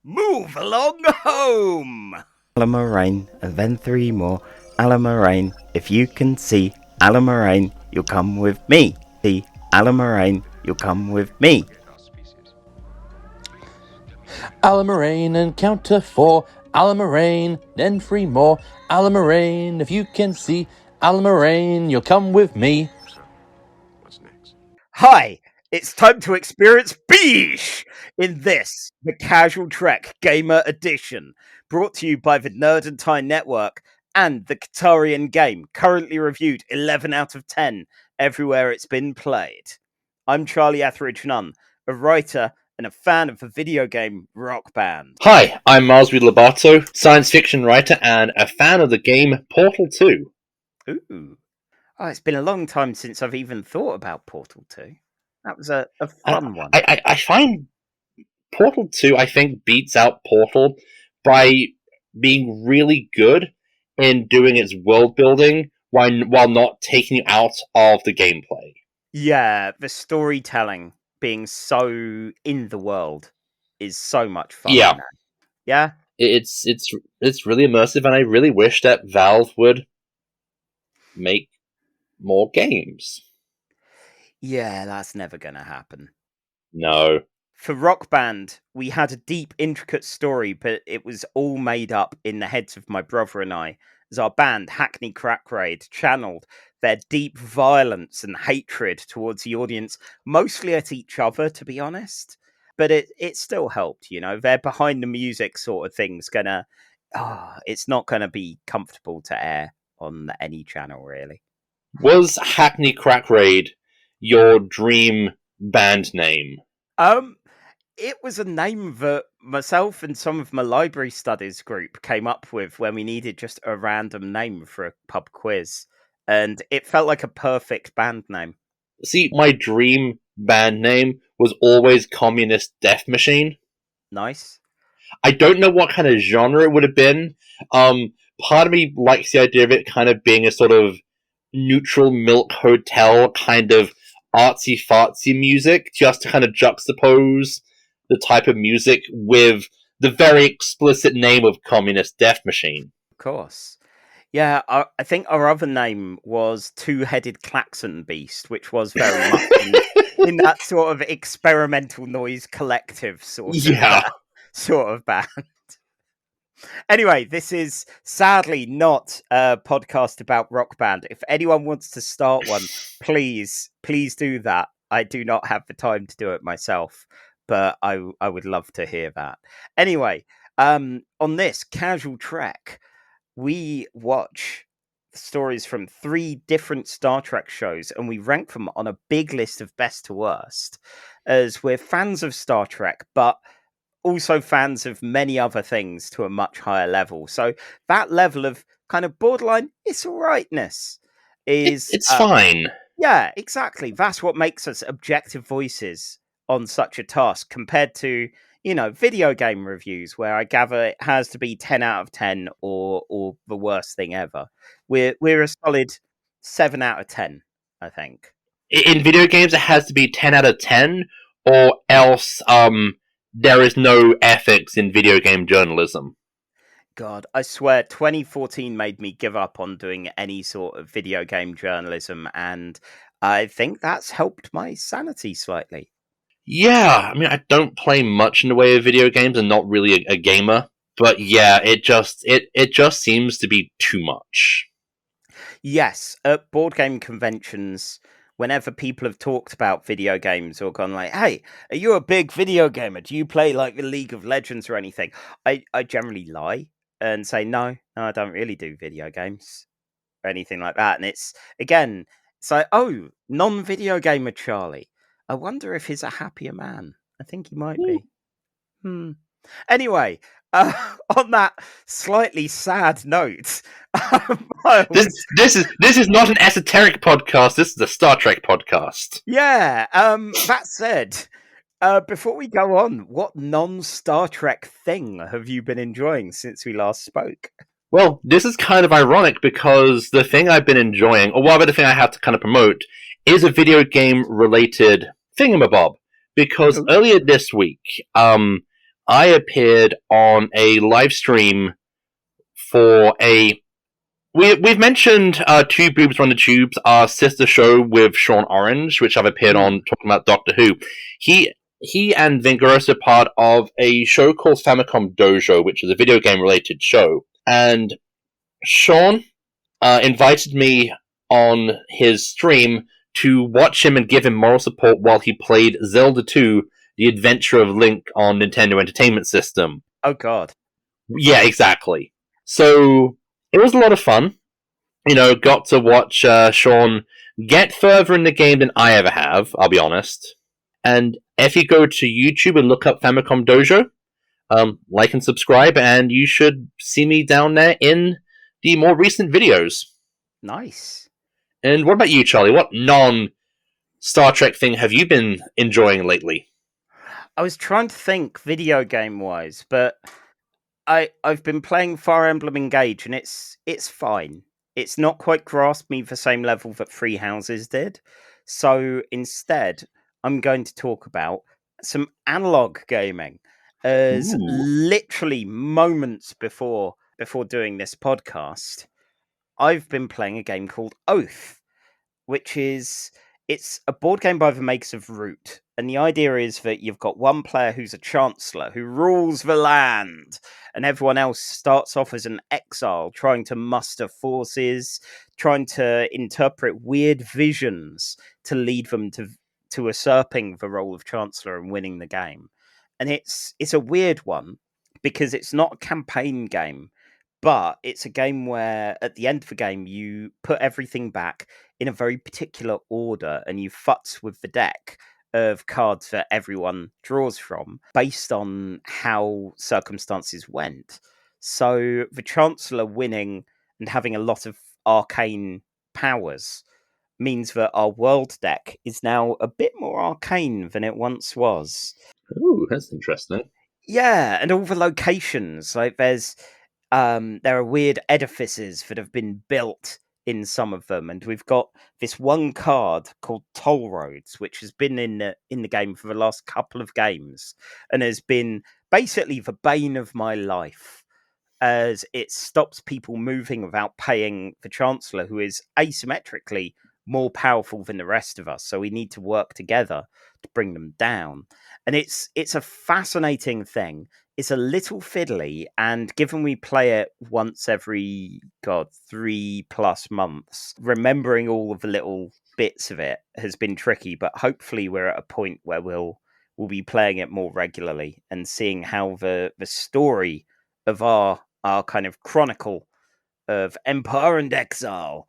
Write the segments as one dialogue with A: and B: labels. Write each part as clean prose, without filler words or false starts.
A: Move along home!
B: Allamaraine, and then three more. Allamaraine, if you can see Allamaraine, you'll come with me. See Allamaraine, you'll come with me.
C: Allamaraine and count to 4. Allamaraine, then 3 more. Allamaraine, if you can see Allamaraine, you'll come with me.
D: So, what's next?
A: Hi, it's time to experience BiHnuchs in this, the Casual Trek Gamer Edition, brought to you by the Nerd and Tie Network and the Ktarian Game, currently reviewed 11 out of 10 everywhere it's been played. I'm Charlie Etheridge Nunn, a writer and a fan of the video game Rock Band.
C: Hi, I'm Marsby Lobato, science fiction writer and a fan of the game Portal 2.
A: Ooh. Oh, it's been a long time since I've even thought about Portal 2. That was a fun one.
C: I find Portal 2, I think, beats out Portal by being really good in doing its world building while not taking you out of the gameplay.
A: Yeah, the storytelling being so in the world is so much fun.
C: Yeah.
A: Yeah?
C: It's really immersive, and I really wish that Valve would make more games.
A: Yeah, that's never going to happen.
C: No.
A: For Rock Band, we had a deep, intricate story, but it was all made up in the heads of my brother and I, as our band, Hackney Crack Raid, channeled their deep violence and hatred towards the audience, mostly at each other, to be honest. But it still helped, you know. They're behind the music sort of thing's gonna... it's not going to be comfortable to air on any channel, really.
C: Was Hackney Crack Raid your dream band name?
A: It was a name that myself and some of my library studies group came up with when we needed just a random name for a pub quiz. And it felt like a perfect band name.
C: See, my dream band name was always Communist Death Machine.
A: Nice.
C: I don't know what kind of genre it would have been. Part of me likes the idea of it kind of being a sort of neutral milk hotel kind of artsy-fartsy music, just to kind of juxtapose the type of music with the very explicit name of Communist Death Machine.
A: Of course. Yeah, I think our other name was Two-Headed Klaxon Beast, which was very much in that sort of experimental noise collective sort of band. Anyway, this is sadly not a podcast about Rock Band. If anyone wants to start one, please do that. I do not have the time to do it myself, but I would love to hear that. Anyway, on this Casual Trek, we watch stories from 3 different Star Trek shows, and we rank them on a big list of best to worst, as we're fans of Star Trek, but also fans of many other things to a much higher level. So that level of kind of borderline, it's all rightness is...
C: It's fine.
A: Yeah, exactly. That's what makes us objective voices on such a task compared to, you know, video game reviews where I gather it has to be 10 out of 10 or the worst thing ever. We're a solid 7 out of 10, I think.
C: In video games, it has to be 10 out of 10, or else there is no ethics in video game journalism.
A: God, I swear 2014 made me give up on doing any sort of video game journalism, and I think that's helped my sanity slightly.
C: Yeah, I mean, I don't play much in the way of video games and not really a gamer, but yeah, it just seems to be too much.
A: Yes, at board game conventions, whenever people have talked about video games or gone like, hey, are you a big video gamer? Do you play like the League of Legends or anything? I generally lie and say, no, I don't really do video games or anything like that. And it's like, oh, non-video gamer Charlie. I wonder if he's a happier man. I think he might be. Anyway, on that slightly sad note,
C: this is not an esoteric podcast. This is a Star Trek podcast.
A: Yeah. That said, before we go on, what non-Star Trek thing have you been enjoying since we last spoke?
C: Well, this is kind of ironic because the thing I've been enjoying, or rather the thing I have to kind of promote, is a video game related thingamabob. Because earlier this week, I appeared on a live stream for a. We've mentioned Two Boobs Run the Tubes, our sister show with Sean Orange, which I've appeared on talking about Doctor Who. He and Vingaros are part of a show called Famicom Dojo, which is a video game related show. And Sean invited me on his stream to watch him and give him moral support while he played Zelda 2, The Adventure of Link on Nintendo Entertainment System.
A: Oh, God.
C: Yeah, exactly. So it was a lot of fun. Got to watch Sean get further in the game than I ever have, I'll be honest. And if you go to YouTube and look up Famicom Dojo, like and subscribe, and you should see me down there in the more recent videos.
A: Nice.
C: And what about you, Charlie? What non-Star Trek thing have you been enjoying lately?
A: I was trying to think video game-wise, but I've been playing Fire Emblem Engage, and it's fine. It's not quite grasped me the same level that Three Houses did. So instead, I'm going to talk about some analog gaming. As literally moments before doing this podcast, I've been playing a game called Oath, which it's a board game by the makers of Root. And the idea is that you've got one player who's a chancellor who rules the land, and everyone else starts off as an exile, trying to muster forces, trying to interpret weird visions to lead them to usurping the role of chancellor and winning the game. And it's a weird one because it's not a campaign game, but it's a game where at the end of the game you put everything back in a very particular order and you futz with the deck of cards that everyone draws from based on how circumstances went. So the Chancellor winning and having a lot of arcane powers means that our world deck is now a bit more arcane than it once was.
C: Ooh, that's interesting.
A: Yeah, and all the locations, like there are weird edifices that have been built in some of them, and we've got this one card called Toll Roads, which has been in the game for the last couple of games, and has been basically the bane of my life, as it stops people moving without paying the Chancellor, who is asymmetrically more powerful than the rest of us. So we need to work together to bring them down. And it's a fascinating thing. It's a little fiddly, and given we play it once every 3+ months, remembering all of the little bits of it has been tricky. But hopefully, we're at a point where we'll be playing it more regularly and seeing how the story of our kind of chronicle of Empire and Exile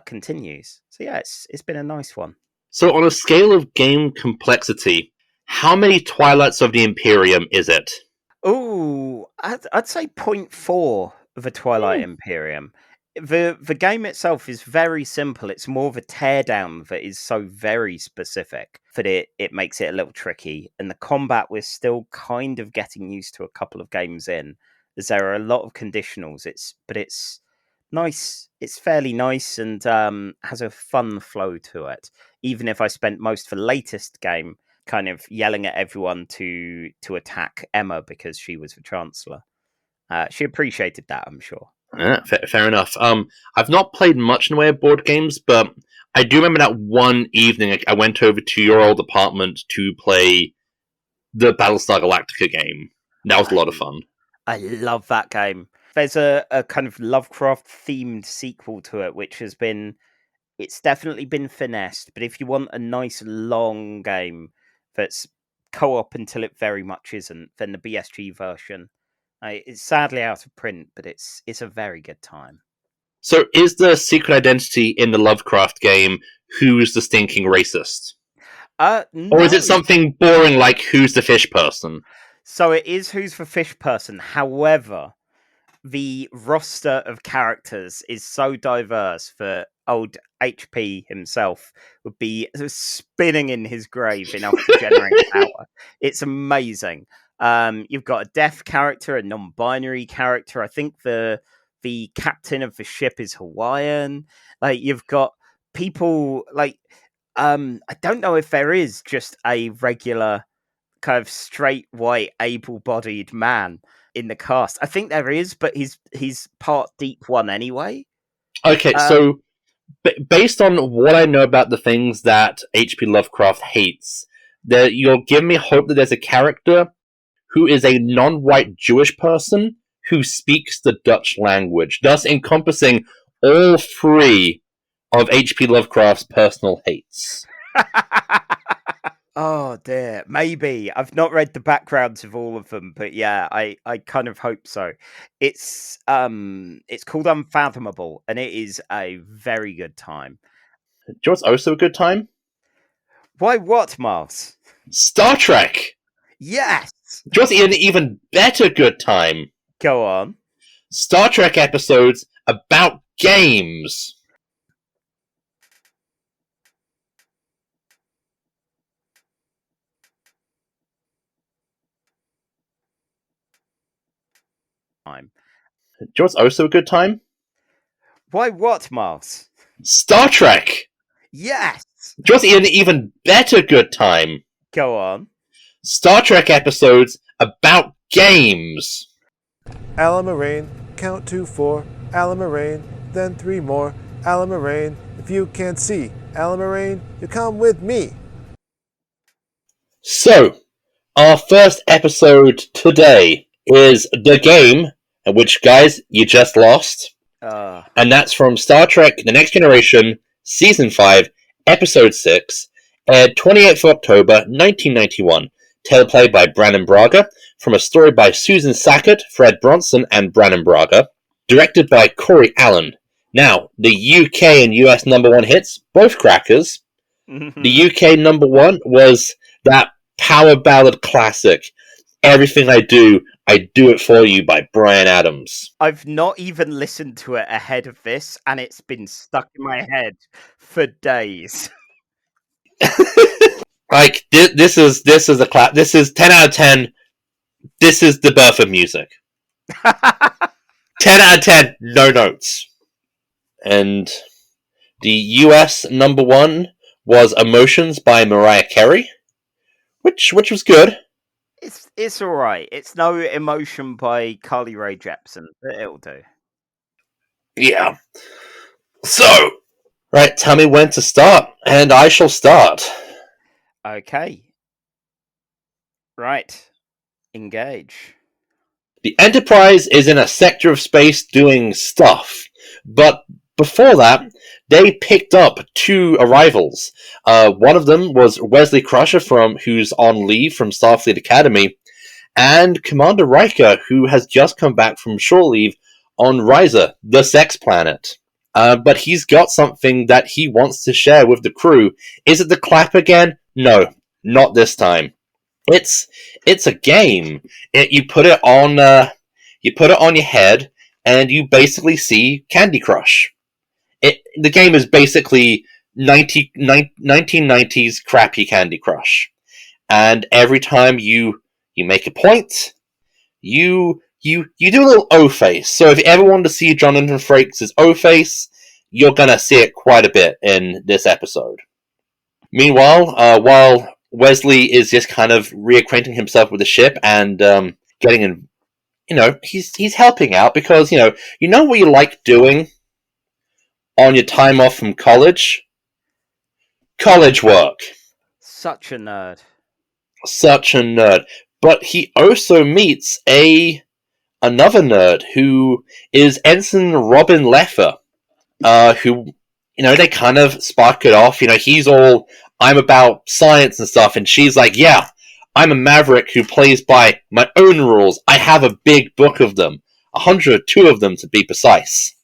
A: continues. So yeah, it's been a nice one.
C: So on a scale of game complexity, how many Twilights of the Imperium is it?
A: Oh, I'd say 0.4 of a Twilight Imperium. The game itself is very simple. It's more of a teardown that is so very specific that it makes it a little tricky. And the combat, we're still kind of getting used to a couple of games in, as there are a lot of conditionals. But it's nice. It's fairly nice and has a fun flow to it. Even if I spent most of the latest game kind of yelling at everyone to attack Emma because she was the Chancellor. She appreciated that, I'm sure.
C: Yeah, fair enough. I've not played much in the way of board games, but I do remember that one evening I went over to your old apartment to play the Battlestar Galactica game. That was a lot of fun.
A: I love that game. There's a kind of Lovecraft-themed sequel to it, which it's definitely been finessed, but if you want a nice long game that's co-op until it very much isn't, then the BSG version, it's sadly out of print, but it's a very good time.
C: So is the secret identity in the Lovecraft game who's the stinking racist?
A: No.
C: Or is it something boring like who's the fish person?
A: So it is who's the fish person. However, the roster of characters is so diverse that old HP himself would be spinning in his grave enough to generate power. It's amazing. You've got a deaf character, a non-binary character. I think the captain of the ship is Hawaiian. Like, you've got people like I don't know if there is just a regular kind of straight, white, able-bodied man in the cast. I think there is, but he's part deep one anyway.
C: Okay, so based on what I know about the things that H.P. Lovecraft hates, you'll give me hope that there's a character who is a non-white Jewish person who speaks the Dutch language, thus encompassing all three of H.P. Lovecraft's personal hates.
A: Oh dear, maybe. I've not read the backgrounds of all of them, but yeah, I kind of hope so. It's called Unfathomable, and it is a very good time.
C: Do you know what's also a good time?
A: Why what, Miles?
C: Star Trek!
A: Yes!
C: Just an even better good time.
A: Go on.
C: Star Trek episodes about games.
A: Time.
C: Do you know what's also a good time?
A: Why what, Miles?
C: Star Trek!
A: Yes!
C: Just an even better good time.
A: Go on.
C: Star Trek episodes about games.
E: Allamaraine, count to 4. Allamaraine, then 3 more. Allamaraine, if you can't see. Allamaraine, you come with me.
C: So, our first episode today is The Game, which, guys, you just lost. And that's from Star Trek The Next Generation, Season 5, Episode 6, aired 28th of October, 1991. Teleplay by Brannon Braga, from a story by Susan Sackett, Fred Bronson, and Brannon Braga. Directed by Corey Allen. Now, the UK and US #1 hits, both crackers. The UK #1 was that power ballad classic, Everything I Do It For You by Bryan Adams.
A: I've not even listened to it ahead of this, and it's been stuck in my head for days.
C: Like, this is a clap. This is 10 out of 10. This is the birth of music. 10 out of 10, no notes. And the US #1 was Emotions by Mariah Carey, which was good.
A: It's alright. It's no Emotion by Carly Rae Jepsen, but it'll do.
C: Yeah. So, right, tell me when to start, and I shall start.
A: Okay. Right. Engage.
C: The Enterprise is in a sector of space doing stuff, but before that, they picked up 2 arrivals. One of them was Wesley Crusher, who's on leave from Starfleet Academy, and Commander Riker, who has just come back from shore leave on Risa, the sex planet. But he's got something that he wants to share with the crew. Is it the clap again? No, not this time. It's a game. You put it on your head, and you basically see Candy Crush. The game is basically 1990s crappy Candy Crush, and every time you make a point, you do a little O face. So if you ever wanted to see Jonathan Frakes' O face, you're gonna see it quite a bit in this episode. Meanwhile, while Wesley is just kind of reacquainting himself with the ship and getting in, he's helping out because you know what you like doing on your time off from college? College work.
A: Such a nerd.
C: Such a nerd. But he also meets another nerd who is Ensign Robin Leffer, who, they kind of spark it off. He's all, I'm about science and stuff, and she's like, yeah, I'm a maverick who plays by my own rules. I have a big book of them. 102 of them to be precise.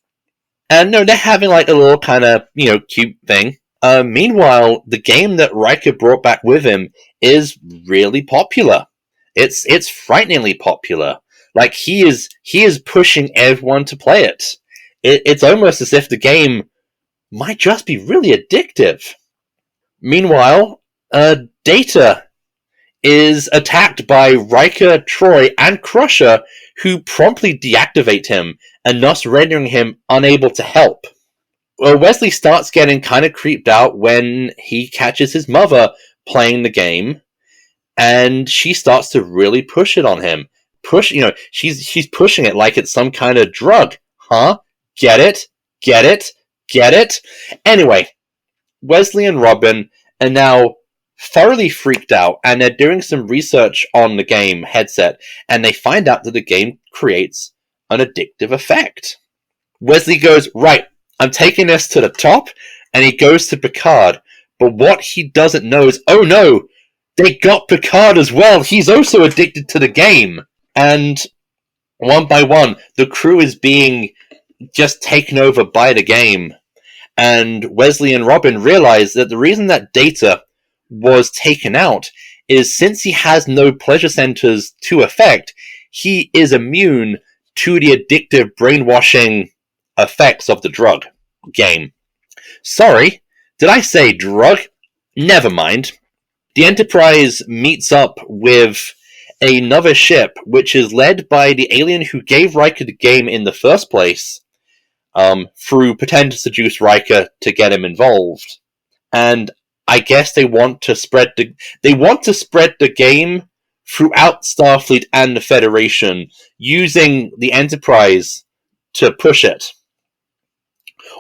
C: And no, they're having like a little kind of, cute thing. Meanwhile, the game that Riker brought back with him is really popular. It's frighteningly popular. Like he is pushing everyone to play it. It's almost as if the game might just be really addictive. Meanwhile, Data is attacked by Riker, Troy, and Crusher, who promptly deactivate him, and thus rendering him unable to help. Well, Wesley starts getting kind of creeped out when he catches his mother playing the game, and she starts to really push it on him. She's pushing it like it's some kind of drug. Huh? Get it? Get it? Get it? Anyway, Wesley and Robin are now thoroughly freaked out, and they're doing some research on the game headset, and they find out that the game creates an addictive effect. Wesley goes, right, I'm taking this to the top, and he goes to Picard, but what he doesn't know is, oh no, they got Picard as well. He's also addicted to the game. And one by one, the crew is being just taken over by the game. And Wesley and Robin realize that the reason that Data was taken out is since he has no pleasure centers to affect, he is immune to the addictive brainwashing effects of the drug game. Sorry, did I say drug? Never mind. The Enterprise meets up with another ship, which is led by the alien who gave Riker the game in the first place, through pretending to seduce Riker to get him involved. And I guess they want to spread the game throughout Starfleet and the Federation, using the Enterprise to push it.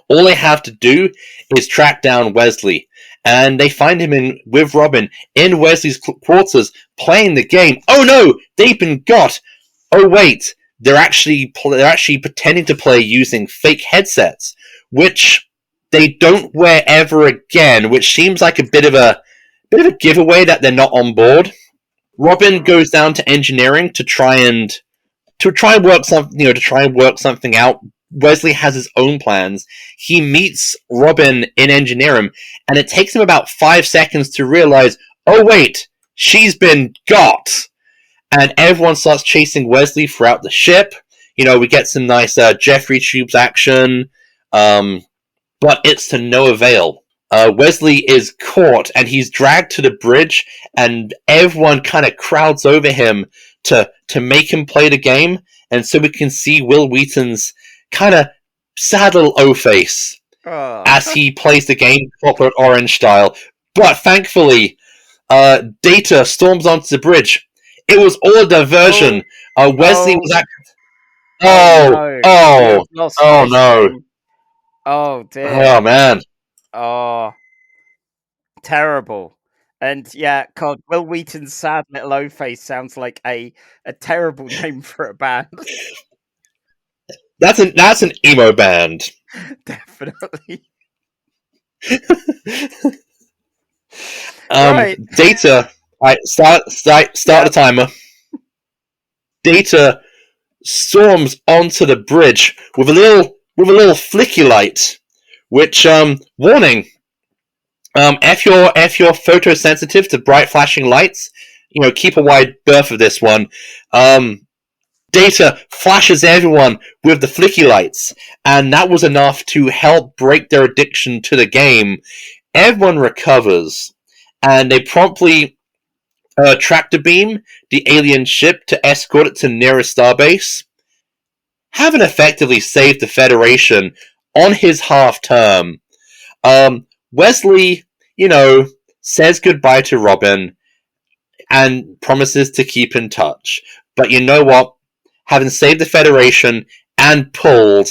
C: All they have to do is track down Wesley, and they find him with Robin in Wesley's quarters playing the game. Oh no, they've been got. Oh wait, they're actually pretending to play using fake headsets, which they don't wear ever again, which seems like a bit of a giveaway that they're not on board. Robin goes down to engineering to try and work something out. Wesley has his own plans. He meets Robin in engineering, and it takes him about 5 seconds to realize, oh wait, she's been got. And everyone starts chasing Wesley throughout the ship. We get some nice Jeffrey Tubes action, but it's to no avail. Wesley is caught, and he's dragged to the bridge, and everyone kind of crowds over him to make him play the game, and so we can see Will Wheaton's kind of sad little O-face as he plays the game Clockwork Orange style. But thankfully, Data storms onto the bridge. It was all a diversion. Wesley was actually... no.
A: Oh dear.
C: Oh man.
A: Oh, terrible. And yeah, God, Will Wheaton's sad little O-face sounds like a terrible name for a band.
C: That's an emo band.
A: Definitely.
C: Right. Data. Right, start the timer. Data storms onto the bridge with a little flicky light, which warning. If you're photosensitive to bright flashing lights, keep a wide berth of this one. Data flashes everyone with the flicky lights, and that was enough to help break their addiction to the game. Everyone recovers, and they promptly tractor beam the alien ship to escort it to nearest starbase, having effectively saved the Federation on his half-term. Wesley, says goodbye to Robin and promises to keep in touch. But you know what? Having saved the Federation and pulled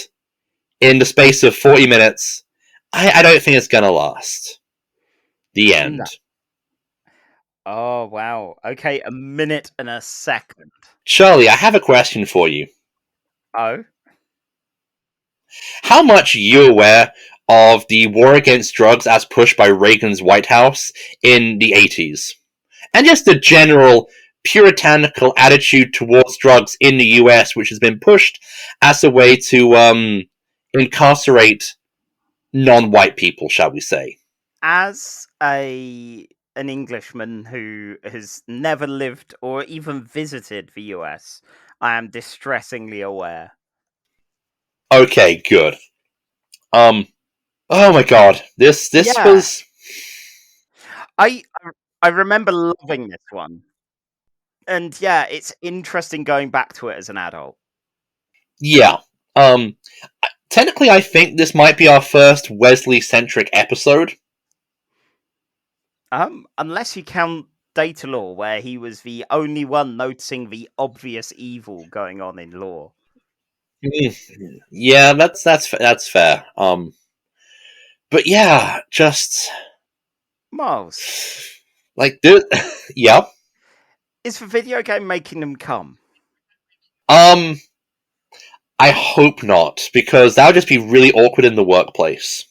C: in the space of 40 minutes, I don't think it's going to last. The end.
A: No. Oh, wow. Okay, a minute and a second.
C: Charlie, I have a question for you.
A: Oh?
C: How much are you aware of the war against drugs as pushed by Reagan's White House in the 80s? And just the general puritanical attitude towards drugs in the US, which has been pushed as a way to incarcerate non-white people, shall we say.
A: As an Englishman who has never lived or even visited the US, I am distressingly aware.
C: Okay, good. Oh my god, this was...
A: I remember loving this one. And yeah, it's interesting going back to it as an adult.
C: Yeah. Technically, I think this might be our first Wesley-centric episode.
A: Unless you count data lore where he was the only one noticing the obvious evil going on in lore.
C: Yeah, that's fair. But yeah, just
A: Miles,
C: like, dude, yeah.
A: is the video game making them come?
C: I hope not, because that would just be really awkward in the workplace.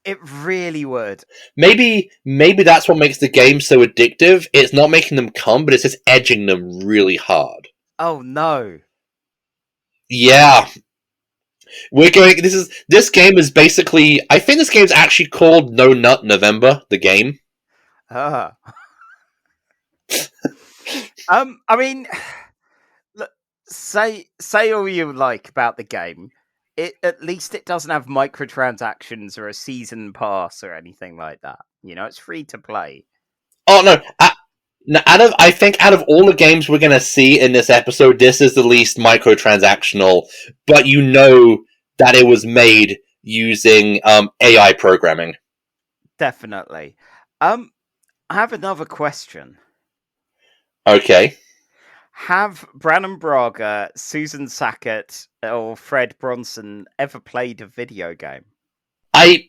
A: It really would.
C: Maybe that's what makes the game so addictive. It's not making them come, but it's just edging them really hard.
A: Oh no.
C: Yeah. This game is basically, I think this game's actually called No Nut November, the game.
A: I mean, look, say all you like about the game. At least it doesn't have microtransactions or a season pass or anything like that. You know, it's free to play.
C: Oh no! I think out of all the games we're gonna see in this episode, this is the least microtransactional. But you know that it was made using AI programming.
A: Definitely. I have another question.
C: Okay.
A: Have Brannon Braga, Susan Sackett, or Fred Bronson ever played a video game?
C: I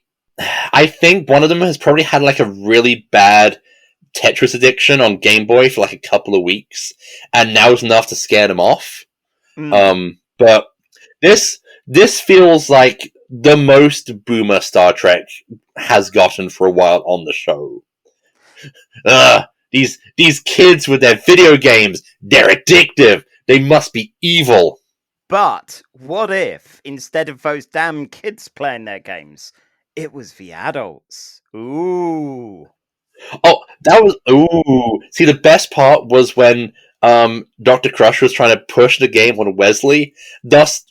C: think one of them has probably had like a really bad Tetris addiction on Game Boy for like a couple of weeks, and now it's enough to scare them off. But this feels like the most boomer Star Trek has gotten for a while on the show. These kids with their video games, they're addictive. They must be evil.
A: But what if, instead of those damn kids playing their games, it was the adults? Ooh.
C: Oh, that was... Ooh. See, the best part was when Dr. Crusher was trying to push the game on Wesley, thus,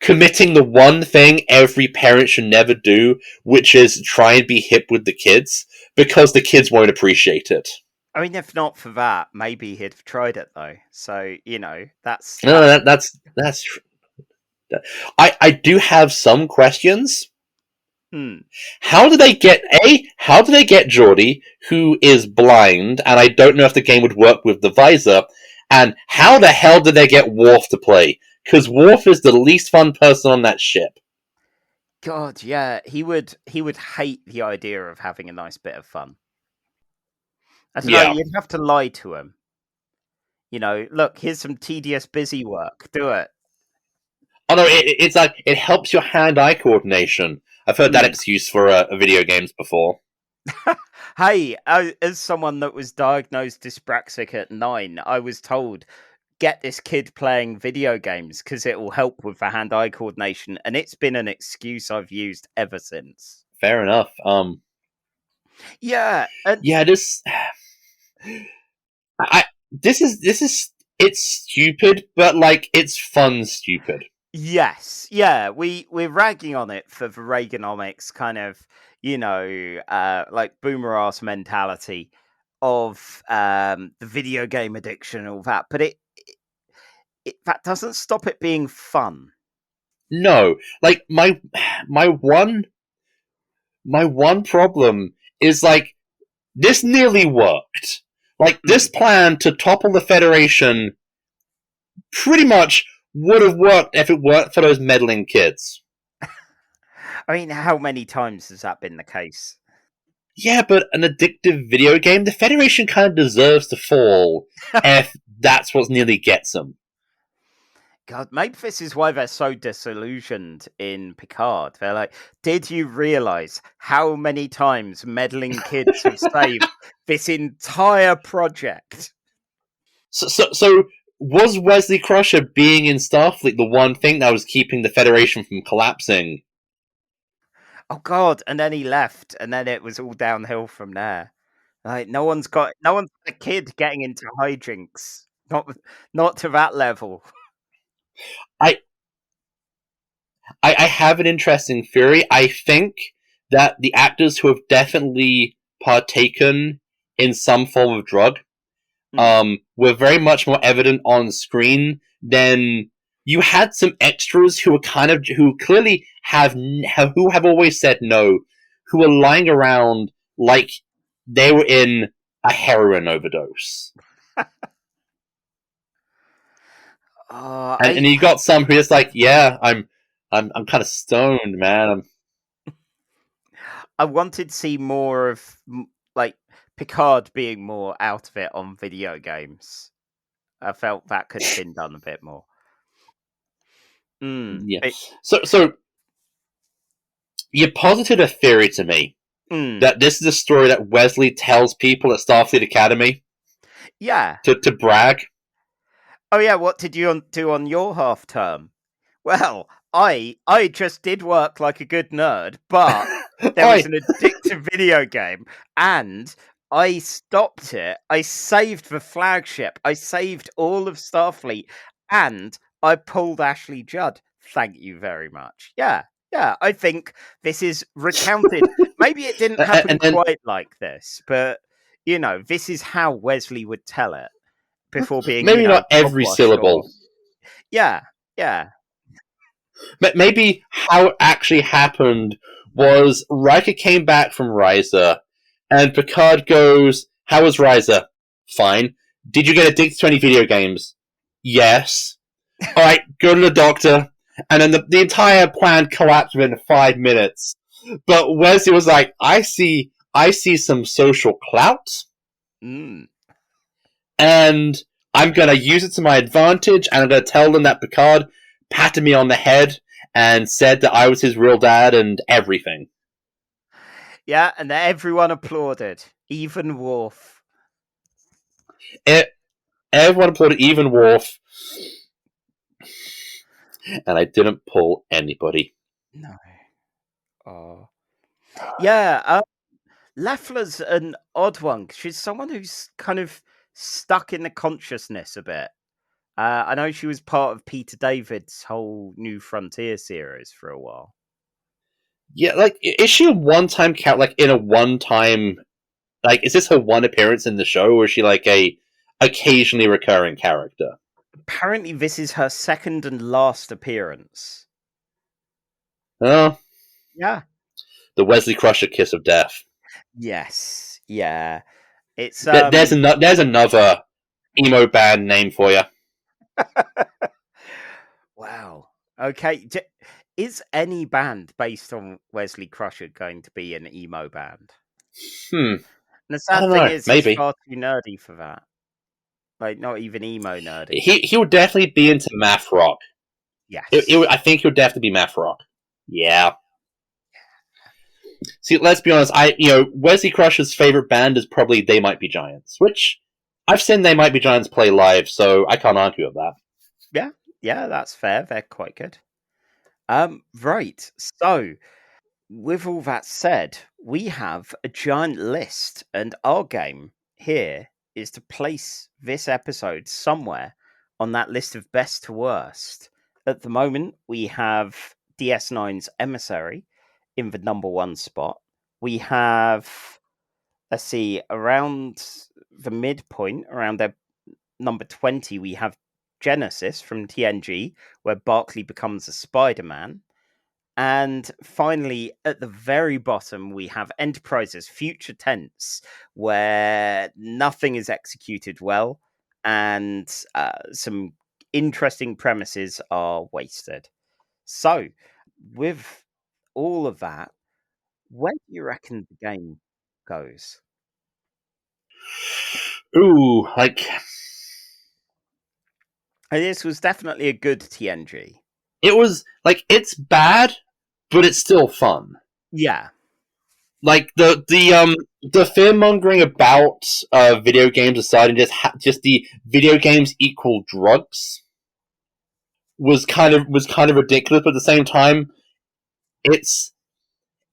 C: committing the one thing every parent should never do, which is try and be hip with the kids, because the kids won't appreciate it.
A: I mean, if not for that, maybe he'd have tried it though. So that's
C: true. I do have some questions. How do they get Geordie, who is blind, and I don't know if the game would work with the visor, and how the hell did they get Worf to play? Because Worf is the least fun person on that ship.
A: God, yeah, he would hate the idea of having a nice bit of fun. I don't know, you'd have to lie to him. Look, here's some tedious busy work. Do it.
C: Oh no, it's like, it helps your hand-eye coordination. I've heard that excuse for video games before.
A: Hey, as someone that was diagnosed dyspraxic at 9, I was told, get this kid playing video games because it will help with the hand-eye coordination, and it's been an excuse I've used ever since.
C: Fair enough.
A: Yeah.
C: It's stupid, but like, it's fun stupid.
A: Yes, yeah, we're ragging on it for the Reaganomics kind of, like boomer ass mentality of the video game addiction and all that, but it that doesn't stop it being fun.
C: No, like my one problem is like, this nearly worked. Like, this plan to topple the Federation pretty much would have worked if it weren't for those meddling kids.
A: I mean, how many times has that been the case?
C: Yeah, but an addictive video game, the Federation kind of deserves to fall if that's what nearly gets them.
A: God, maybe this is why they're so disillusioned in Picard. They're like, did you realise how many times meddling kids have saved this entire project?
C: So was Wesley Crusher being in Starfleet the one thing that was keeping the Federation from collapsing?
A: Oh God! And then he left, and then it was all downhill from there. Like no one's a kid getting into hijinks. Not to that level.
C: I have an interesting theory. I think that the actors who have definitely partaken in some form of drug were very much more evident on screen than you had some extras who were who clearly have always said no, who are lying around like they were in a heroin overdose. And you got some who just like, yeah, I'm kind of stoned, man.
A: I wanted to see more of like Picard being more out of it on video games. I felt that could have been done a bit more.
C: Yeah. So you posited a theory to me that this is a story that Wesley tells people at Starfleet Academy.
A: Yeah.
C: To brag.
A: Oh yeah, what did you do on your half term? Well, I just did work like a good nerd, but there was an addictive video game, and I stopped it. I saved the flagship. I saved all of Starfleet, and I pulled Ashley Judd. Thank you very much. Yeah, I think this is recounted. Maybe it didn't happen quite like this, but, you know, this is how Wesley would tell it before being,
C: maybe not every syllable.
A: Yeah.
C: But maybe how it actually happened was Riker came back from Risa, and Picard goes, "How was Risa?" "Fine." "Did you get addicted to any video games?" "Yes." "Alright, go to the doctor." And then the entire plan collapsed within 5 minutes. But Wesley was like, I see some social clout. And I'm going to use it to my advantage, and I'm going to tell them that Picard patted me on the head and said that I was his real dad and everything.
A: Yeah, and everyone applauded. Even Worf.
C: Everyone applauded, even Worf. And I didn't pull anybody.
A: No. Oh. Yeah, Leffler's an odd one. She's someone who's kind of stuck in the consciousness a bit. I know she was part of Peter David's whole New Frontier series for a while.
C: Yeah, like, is she a one-time cat? Like, in a one-time, like, is this her one appearance in the show, or is she like a occasionally recurring character?
A: Apparently, this is her second and last appearance.
C: Oh,
A: yeah.
C: The Wesley Crusher kiss of death.
A: Yes, yeah. It's
C: there's another emo band name for you.
A: Wow. Okay. Is any band based on Wesley Crusher going to be an emo band? And the sad thing is, maybe. He's far too nerdy for that. Like, not even emo nerdy.
C: He would definitely be into math rock.
A: Yes.
C: I think he would definitely be math rock. Yeah. See, let's be honest. Wesley Crusher's favorite band is probably They Might Be Giants, which I've seen They Might Be Giants play live, so I can't argue with that.
A: Yeah, that's fair. They're quite good. Right. So, with all that said, we have a giant list, and our game here is to place this episode somewhere on that list of best to worst. At the moment, we have DS9's Emissary in the number 1 spot. We have, let's see, around the midpoint, around their number 20, we have Genesis from TNG, where Barclay becomes a Spider-Man. And finally, at the very bottom, we have Enterprise's future tense, where nothing is executed well, and some interesting premises are wasted. So, with all of that, where do you reckon the game goes?
C: Ooh, like...
A: This was definitely a good TNG.
C: It was, like, it's bad, but it's still fun.
A: Yeah.
C: Like, the fear-mongering about video games aside, and just the video games equal drugs was kind of ridiculous, but at the same time, it's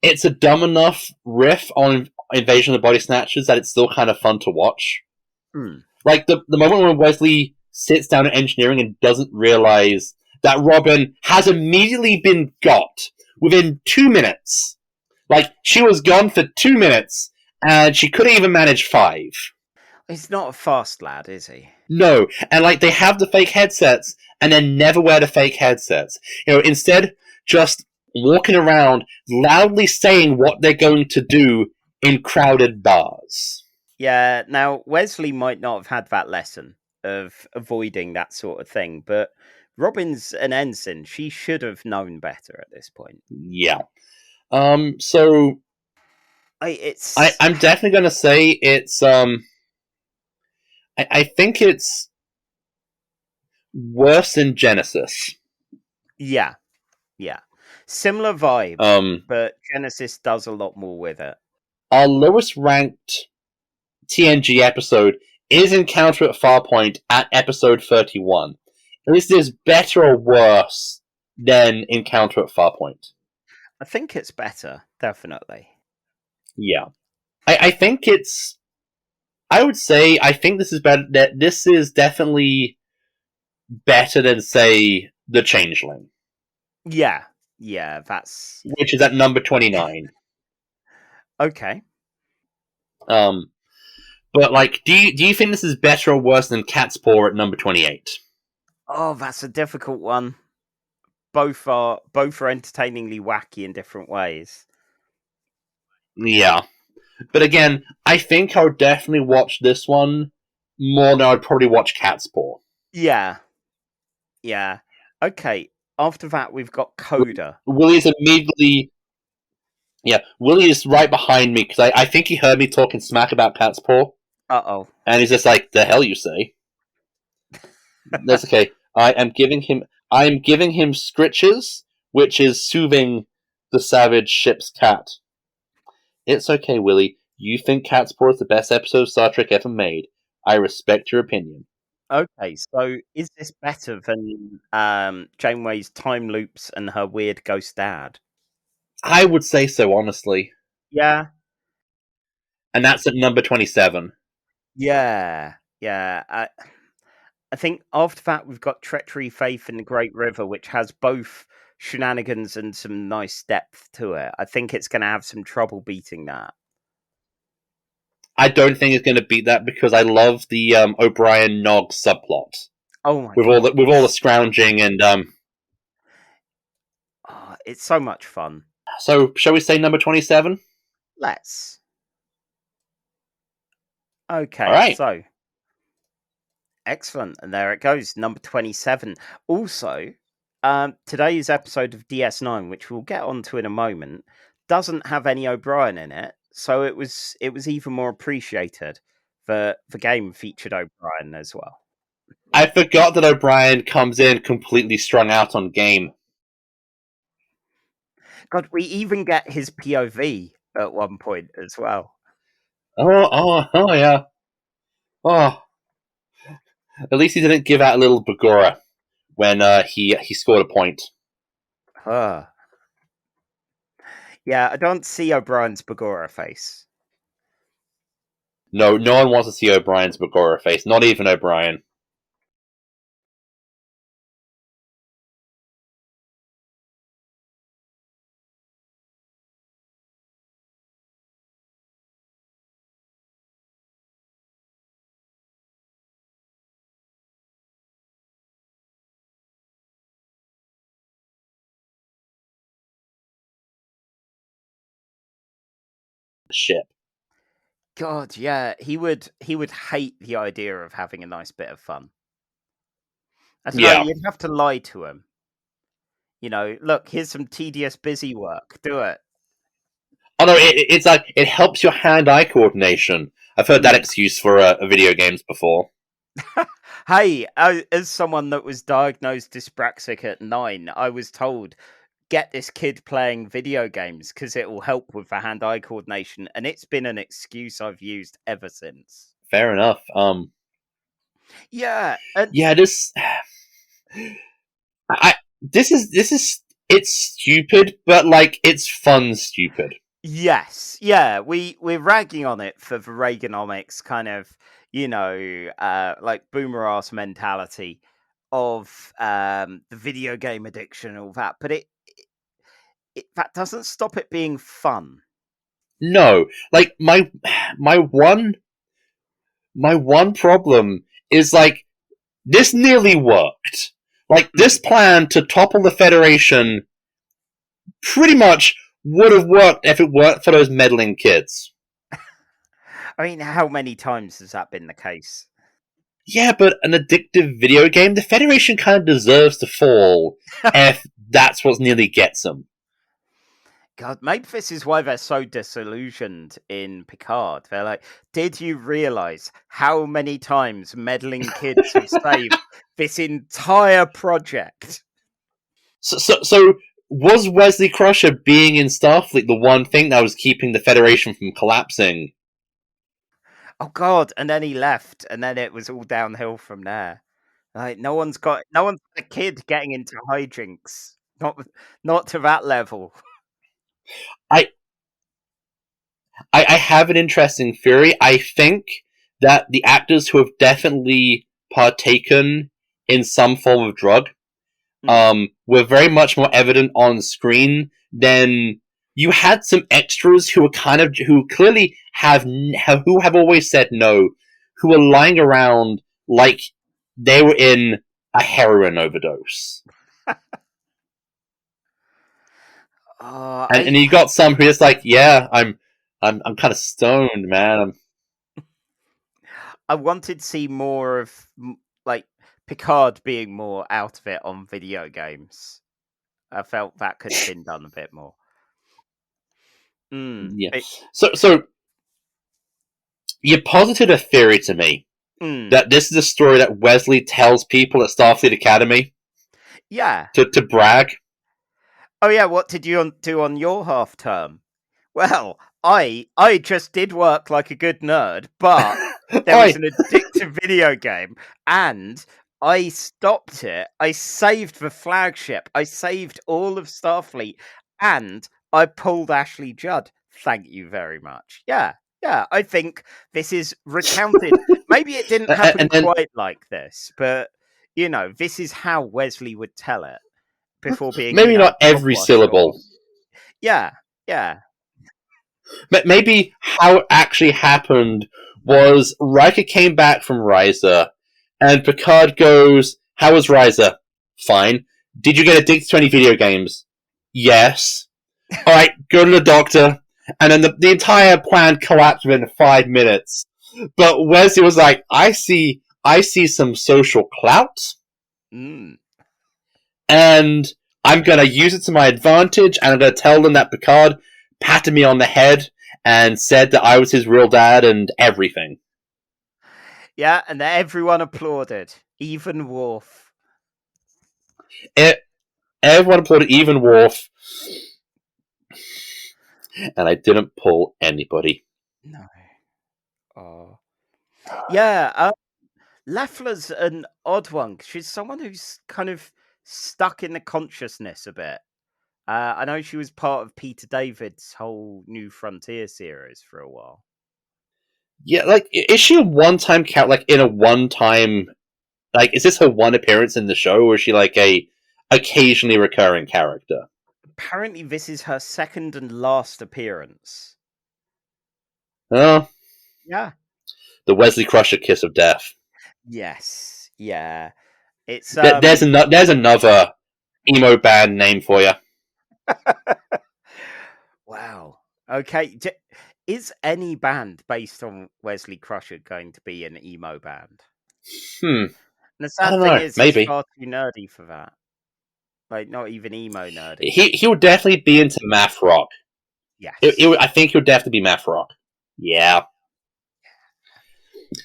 C: a dumb enough riff on Invasion of the Body Snatchers that it's still kind of fun to watch. Like, the moment when Wesley sits down at engineering and doesn't realize that Robin has immediately been got within 2 minutes. Like, she was gone for 2 minutes, and she couldn't even manage 5.
A: He's not a fast lad, is he?
C: No, and, like, they have the fake headsets, and then never wear the fake headsets. Instead, just walking around, loudly saying what they're going to do in crowded bars.
A: Yeah, now Wesley might not have had that lesson of avoiding that sort of thing, but Robin's an ensign. She should have known better at this point.
C: Yeah. So I'm definitely gonna say it's I think it's worse than Genesis.
A: Yeah. Similar vibe, but Genesis does a lot more with it.
C: Our lowest ranked TNG episode is Encounter at Farpoint at episode 31. Is this better or worse than Encounter at Farpoint?
A: I think it's better, definitely.
C: Yeah. I think it's... I would say I think this is better. This is definitely better than, say, The Changeling.
A: Yeah, that's...
C: Which is at number 29.
A: Okay.
C: But, like, do you think this is better or worse than Cat's Paw at number 28?
A: Oh, that's a difficult one. Both are entertainingly wacky in different ways.
C: Yeah. But again, I think I would definitely watch this one more than I'd probably watch Cat's Paw.
A: Yeah. Okay, after that we've got Coda.
C: Willie's immediately... Yeah, Willie is right behind me, because I think he heard me talking smack about Cat's Paw.
A: Uh-oh.
C: And he's just like, the hell you say? That's okay. I am giving him scritches, which is soothing the savage ship's cat. It's okay, Willie. You think Cat's Paw is the best episode of Star Trek ever made. I respect your opinion.
A: Okay, so is this better than Janeway's time loops and her weird ghost dad?
C: I would say so, honestly.
A: Yeah.
C: And that's at number 27.
A: Yeah. I think after that we've got Treachery, Faith, and the Great River, which has both shenanigans and some nice depth to it. I think it's going to have some trouble beating that.
C: I don't think it's going to beat that, because I love the O'Brien Nog subplot.
A: Oh my
C: God. With all the scrounging and
A: Oh, it's so much fun.
C: So, shall we say number 27?
A: Let's. Okay,
C: all right.
A: So excellent, and there it goes, number 27. Also, today's episode of DS9, which we'll get onto in a moment, doesn't have any O'Brien in it, so it was even more appreciated. The game featured O'Brien as well.
C: I forgot that O'Brien comes in completely strung out on game.
A: God, we even get his POV at one point as well.
C: Oh yeah. Oh. At least he didn't give out a little Bagora when he scored a point.
A: Yeah, I don't see O'Brien's Bagora face.
C: No one wants to see O'Brien's Bagora face, not even O'Brien. Ship.
A: God, yeah, he would hate the idea of having a nice bit of fun. I don't know, you'd have to lie to him. You know, look, here's some tedious busy work. Do it.
C: Oh no, it's like it helps your hand-eye coordination. I've heard that excuse for video games before.
A: Hey, as someone that was diagnosed dyspraxic at 9, I was told, get this kid playing video games because it will help with the hand-eye coordination, and it's been an excuse I've used ever since.
C: Fair enough.
A: Yeah.
C: This is it's stupid, but like it's fun stupid.
A: Yes. Yeah, we're ragging on it for the Reaganomics kind of, like boomer ass mentality of the video game addiction and all that, but it that doesn't stop it being fun.
C: No, like my one problem is like this nearly worked. Like this plan to topple the Federation pretty much would have worked if it weren't for those meddling kids.
A: I mean, how many times has that been the case?
C: Yeah, but an addictive video game, the Federation kind of deserves to fall if that's what nearly gets them.
A: God, maybe this is why they're so disillusioned in Picard. They're like, did you realize how many times meddling kids have saved this entire project?
C: So was Wesley Crusher being in Starfleet the one thing that was keeping the Federation from collapsing?
A: Oh God! And then he left, and then it was all downhill from there. Like no one's a kid getting into hijinks. Not to that level.
C: I have an interesting theory. I think that the actors who have definitely partaken in some form of drug were very much more evident on screen than you had some extras who were who clearly have always said no, who were lying around like they were in a heroin overdose. And you got some who just like, yeah, I'm kind of stoned, man.
A: I wanted to see more of like Picard being more out of it on video games. I felt that could have been done a bit more.
C: Yeah. So you posited a theory to me that this is a story that Wesley tells people at Starfleet Academy.
A: Yeah.
C: To brag.
A: Oh yeah, what did you do on your half term? Well, I just did work like a good nerd, but there was an addictive video game, and I stopped it. I saved the flagship. I saved all of Starfleet, and I pulled Ashley Judd. Thank you very much. Yeah, I think this is recounted. Maybe it didn't happen quite like this, but you know, this is how Wesley would tell it before being
C: maybe not every syllable.
A: Yeah.
C: But maybe how it actually happened was Riker came back from Risa, and Picard goes, "How was Risa?" "Fine." "Did you get addicted to any video games?" "Yes." "Alright, go to the doctor." And then the entire plan collapsed within 5 minutes. But Wesley was like, I see some social clout. And I'm going to use it to my advantage, and I'm going to tell them that Picard patted me on the head and said that I was his real dad and everything.
A: Yeah, and everyone applauded. Even Worf.
C: Everyone applauded, even Worf. And I didn't pull anybody.
A: No. Oh. Yeah, Leffler's an odd one. She's someone who's kind of stuck in the consciousness a bit. I know she was part of Peter David's whole New Frontier series for a while.
C: Yeah, like, is she a one-time cat? Like, in a one-time... Like, is this her one appearance in the show, or is she, like, a occasionally recurring character?
A: Apparently, this is her second and last appearance.
C: Oh.
A: Yeah.
C: The Wesley Crusher kiss of death.
A: Yes. Yeah. It's
C: there's another emo band name for you.
A: Wow. Okay. Is any band based on Wesley Crusher going to be an emo band?
C: And
A: the sad thing is, maybe. He's far too nerdy for that. Like, not even emo nerdy.
C: He would definitely be into math rock.
A: Yes.
C: I think he would definitely be math rock. Yeah.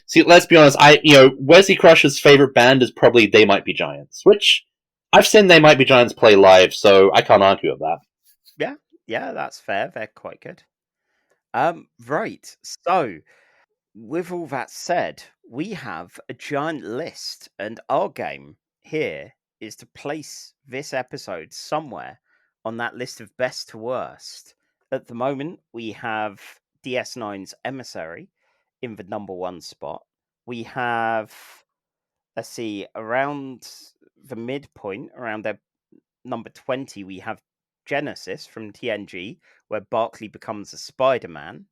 C: See, let's be honest. Wesley Crusher's favorite band is probably They Might Be Giants, which I've seen They Might Be Giants play live, so I can't argue with that.
A: Yeah, that's fair. They're quite good. Right. So, with all that said, we have a giant list, and our game here is to place this episode somewhere on that list of best to worst. At the moment, we have DS9's Emissary in the number 1 spot. We have, let's see, around the midpoint, around their number 20, we have Genesis from TNG, where Barclay becomes a Spider-Man.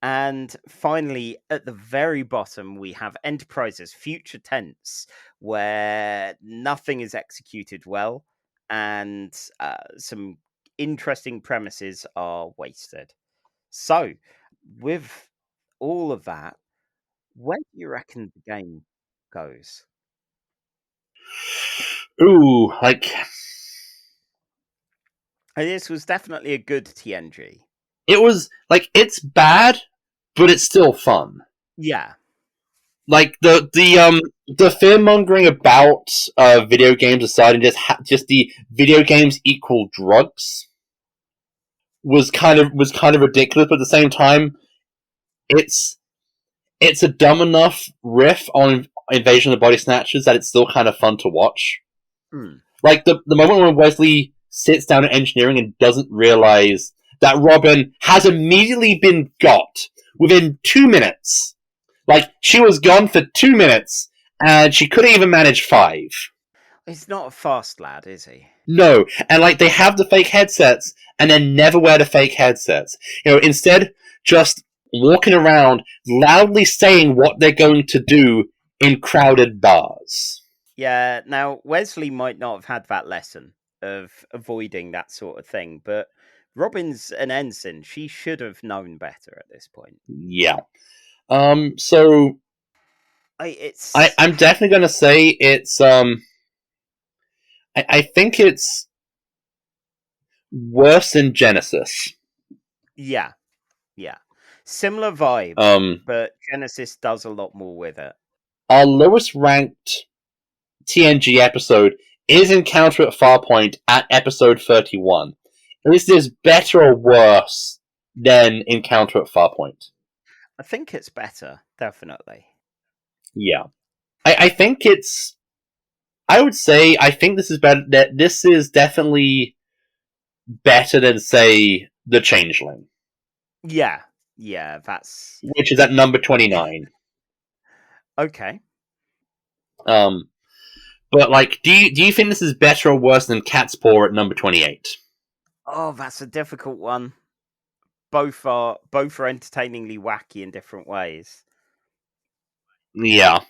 A: And finally, at the very bottom, we have Enterprise's Future Tense, where nothing is executed well and some interesting premises are wasted. So, with all of that, where do you reckon the game goes?
C: Ooh, like
A: And this was definitely a good TNG.
C: it was like it's bad, but it's still fun.
A: Yeah.
C: Like the fear mongering about video games aside, and just the video games equal drugs was kind of ridiculous. But at the same time, it's a dumb enough riff on Invasion of the Body Snatchers that it's still kind of fun to watch. Like the moment when Wesley sits down at engineering and doesn't realize that Robin has immediately been got within 2 minutes. Like, she was gone for 2 minutes, and she couldn't even manage 5.
A: He's not a fast lad, is he?
C: No, and like, they have the fake headsets, and then never wear the fake headsets. Instead, just walking around, loudly saying what they're going to do in crowded bars.
A: Yeah, now, Wesley might not have had that lesson of avoiding that sort of thing, but Robin's an ensign. She should have known better at this point.
C: Yeah. So I'm definitely gonna say it's I think it's worse than Genesis.
A: Yeah. Similar vibe, but Genesis does a lot more with it.
C: Our lowest ranked TNG episode is Encounter at Farpoint at episode 31. Is this better or worse than Encounter at Farpoint?
A: I think it's better, definitely.
C: Yeah. I think it's... I would say I think this is better. This is definitely better than, say, The Changeling.
A: Yeah, that's...
C: Which is at number 29.
A: Okay.
C: But, like, do you think this is better or worse than Cat's Paw at number 28?
A: Oh, that's a difficult one. Both are entertainingly wacky in different ways.
C: Yeah.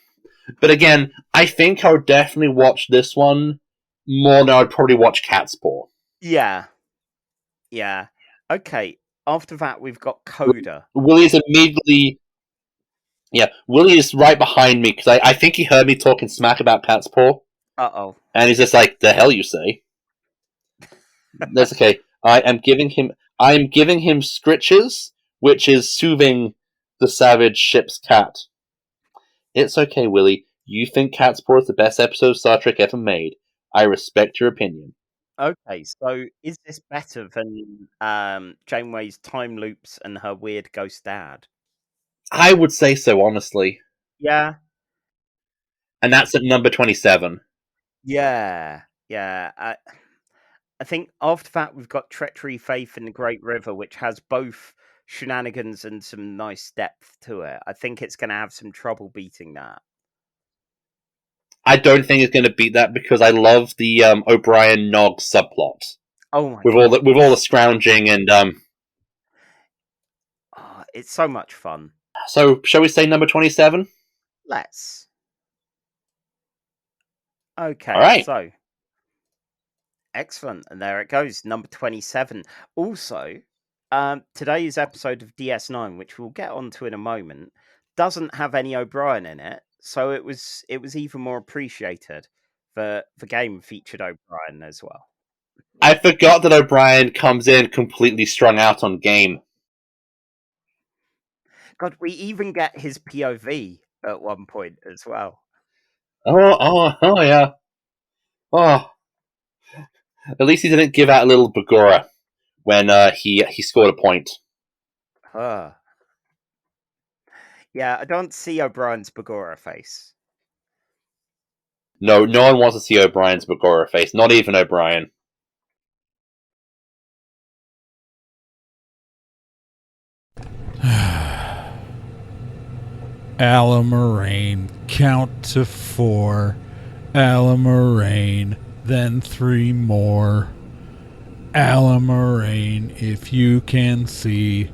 C: But again, I think I would definitely watch this one more than I would probably watch Cat's Paw.
A: Yeah. Okay, after that we've got Coda.
C: Willie's immediately... Yeah, Willie is right behind me, because I think he heard me talking smack about Cat's Paw.
A: Uh-oh.
C: And he's just like, the hell you say? That's okay. I am giving him scritches, which is soothing the savage ship's cat. It's okay, Willie. You think Cat's Paw is the best episode of Star Trek ever made. I respect your opinion.
A: Okay, so is this better than Janeway's time loops and her weird ghost dad?
C: I would say so, honestly.
A: Yeah.
C: And that's at number 27.
A: Yeah. I think after that we've got Treachery, Faith in the Great River, which has both shenanigans and some nice depth to it. I think it's going to have some trouble beating that.
C: I don't think it's going to beat that, because I love the O'Brien Nog subplot.
A: Oh my
C: God. With all the scrounging and
A: it's so much fun.
C: So, shall we say number 27?
A: Let's. Okay,
C: all right.
A: So excellent, and there it goes, number 27. Also, today's episode of DS9, which we'll get onto in a moment, doesn't have any O'Brien in it, so it was even more appreciated. The game featured O'Brien as well.
C: I forgot that O'Brien comes in completely strung out on game.
A: God, we even get his POV at one point as well.
C: Oh yeah. Oh. At least he didn't give out a little Bagora when he scored a point.
A: Yeah, I don't see O'Brien's Bagora face.
C: No one wants to see O'Brien's Bagora face. Not even O'Brien.
F: Allamaraine, count to 4. Allamaraine, then 3 more. Allamaraine, if you can see.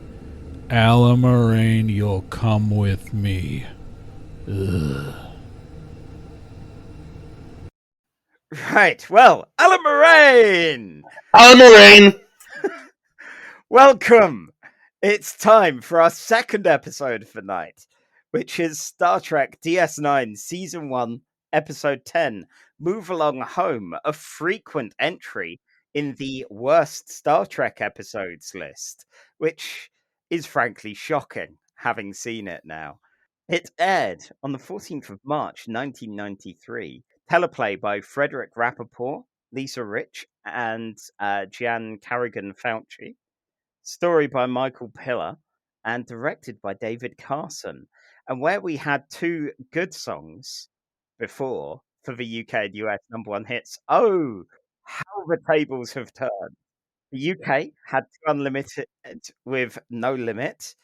F: Allamaraine, you'll come with me. Ugh.
A: Right, well, Allamaraine!
C: Allamaraine!
A: Welcome! It's time for our second episode for night, which is Star Trek DS9 Season 1, Episode 10, Move Along Home, a frequent entry in the worst Star Trek episodes list, which is frankly shocking, having seen it now. It aired on the 14th of March 1993, teleplay by Frederick Rappaport, Lisa Rich, and Gian Carrigan Fauci. Story by Michael Piller and directed by David Carson. And where we had two good songs before for the UK and US #1 hits, oh, how the tables have turned. The UK had Unlimited with No Limit,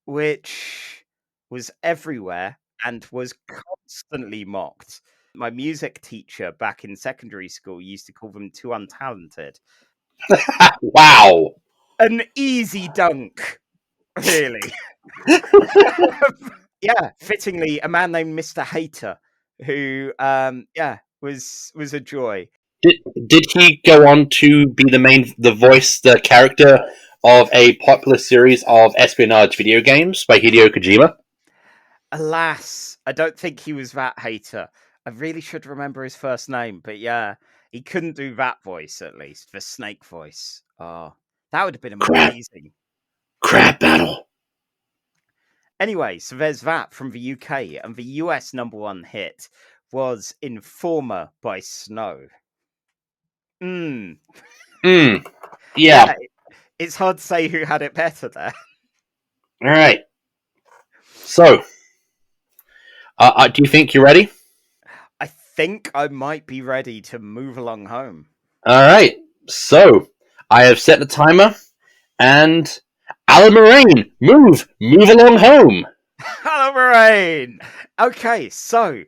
A: which was everywhere and was constantly mocked. My music teacher back in secondary school used to call them too untalented.
C: Wow.
A: An easy dunk, really. Yeah, fittingly, a man named Mr. Hater, who, was a joy.
C: Did he go on to be the character of a popular series of espionage video games by Hideo Kojima?
A: Alas, I don't think he was that hater. I really should remember his first name, but yeah, he couldn't do that voice, at least, the snake voice. Oh, that would have been amazing.
C: Crap battle.
A: Anyway, so there's that from the UK, and the US #1 hit was Informer by Snow.
C: Yeah.
A: It's hard to say who had it better there.
C: All right. So, do you think you're ready?
A: I think I might be ready to move along home.
C: All right. So, I have set the timer, and Allamaraine, move along home.
A: Allamaraine! Okay, so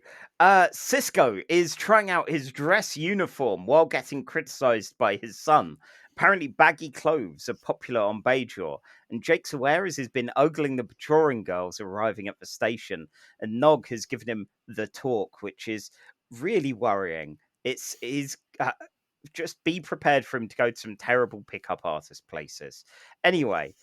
A: Cisco is trying out his dress uniform while getting criticized by his son. Apparently, baggy clothes are popular on Bajor, and Jake's aware as he's been ogling the patrolling girls arriving at the station, and Nog has given him the talk, which is really worrying. It's just be prepared for him to go to some terrible pickup artist places. Anyway,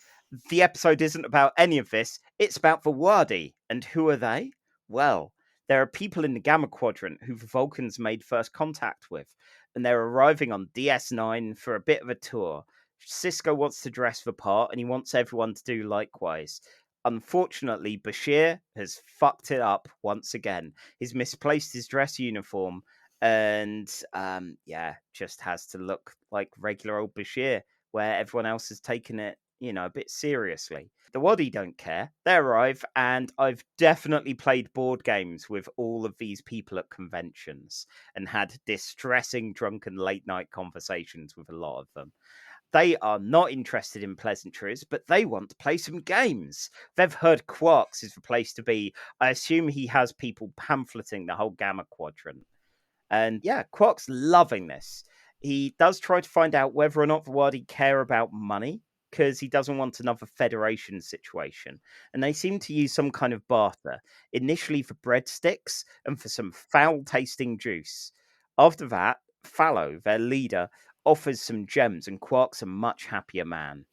A: the episode isn't about any of this. It's about the Wadi. And who are they? Well, there are people in the Gamma Quadrant who the Vulcans made first contact with, and they're arriving on DS9 for a bit of a tour. Cisco wants to dress the part, and he wants everyone to do likewise. Unfortunately, Bashir has fucked it up once again. He's misplaced his dress uniform, and just has to look like regular old Bashir, where everyone else has taken it, a bit seriously. The Wadi don't care. They arrive, and I've definitely played board games with all of these people at conventions and had distressing drunken late night conversations with a lot of them. They are not interested in pleasantries, but they want to play some games. They've heard Quarks is the place to be. I assume he has people pamphleting the whole Gamma Quadrant. And yeah, Quark's loving this. He does try to find out whether or not the Wadi care about money, because he doesn't want another Federation situation. And they seem to use some kind of barter, initially for breadsticks and for some foul-tasting juice. After that, Fallow, their leader, offers some gems, and Quark's a much happier man.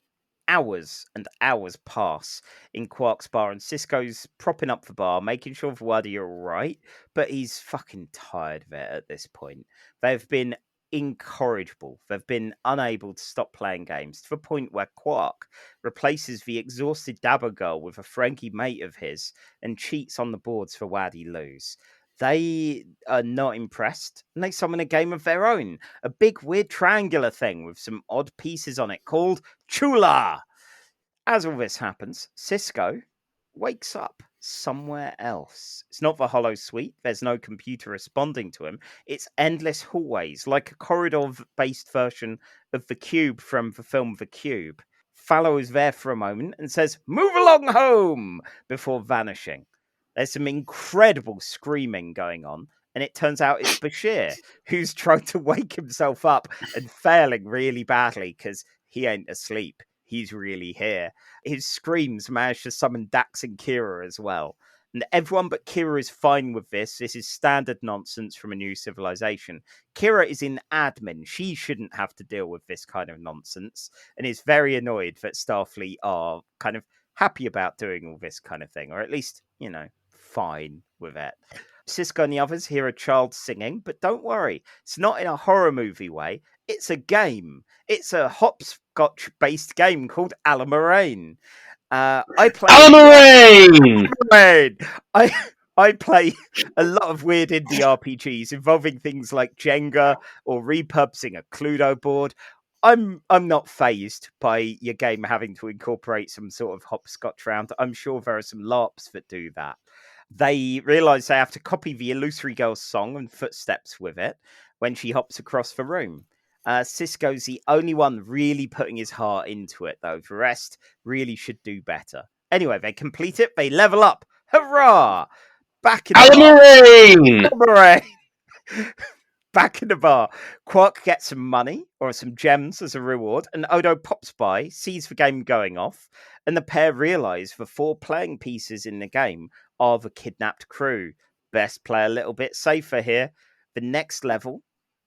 A: Hours and hours pass in Quark's bar, and Cisco's propping up the bar, making sure the Wadi are all right, but he's fucking tired of it at this point. They've been incorrigible. They've been unable to stop playing games, to the point where Quark replaces the exhausted Dabber girl with a Frankie mate of his and cheats on the boards for Wadi lose. They are not impressed, and they summon a game of their own, a big weird triangular thing with some odd pieces on it called Chula. As all this happens, Cisco wakes up somewhere else. It's not the Hollow Suite. There's no computer responding to him. It's endless hallways, like a corridor-based version of the Cube from the film The Cube. Fallow is there for a moment and says, "Move along home," before vanishing. There's some incredible screaming going on, and it turns out it's Bashir, who's trying to wake himself up and failing really badly because he ain't asleep. He's really here. His screams manage to summon Dax and Kira as well. And everyone but Kira is fine with this. This is standard nonsense from a new civilization. Kira is in admin. She shouldn't have to deal with this kind of nonsense and is very annoyed that Starfleet are kind of happy about doing all this kind of thing, or at least, fine with it. Sisko and the others hear a child singing, but don't worry. It's not in a horror movie way. It's a game. It's a hopscotch-based game called Allamaraine. I play
C: Allamaraine!
A: I play a lot of weird indie RPGs involving things like Jenga or repurposing a Cluedo board. I'm not phased by your game having to incorporate some sort of hopscotch round. I'm sure there are some LARPs that do that. They realise they have to copy the Illusory Girl's song and footsteps with it when she hops across the room. Sisko's the only one really putting his heart into it, though. The rest really should do better. Anyway, they complete it. They level up. Hurrah! Back in the Allamaraine! Back in the bar, Quark gets some money or some gems as a reward, and Odo pops by, sees the game going off, and the pair realise the 4 playing pieces in the game are the kidnapped crew. Best play a little bit safer here. The next level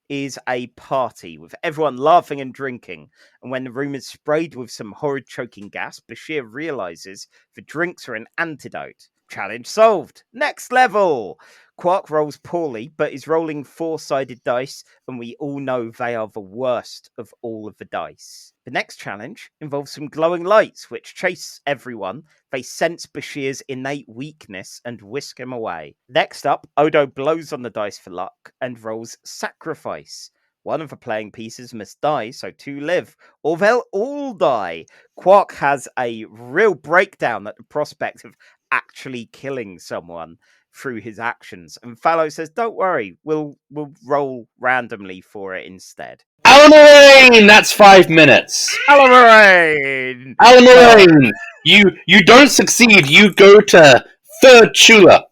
A: is a party with everyone laughing and drinking, and when the room is sprayed with some horrid choking gas, Bashir realises the drinks are an antidote. Challenge solved. Next level. Quark rolls poorly, but is rolling 4-sided dice, and we all know they are the worst of all of the dice. The next challenge involves some glowing lights, which chase everyone. They sense Bashir's innate weakness and whisk him away. Next up, Odo blows on the dice for luck and rolls sacrifice. One of the playing pieces must die, so 2 live, or they'll all die. Quark has a real breakdown at the prospect of actually killing someone through his actions, and Fallow says, "Don't worry, we'll roll randomly for it instead."
C: Allamaraine! That's 5 minutes.
A: Allamaraine!
C: Allamaraine! You don't succeed. You go to 3rd Chula.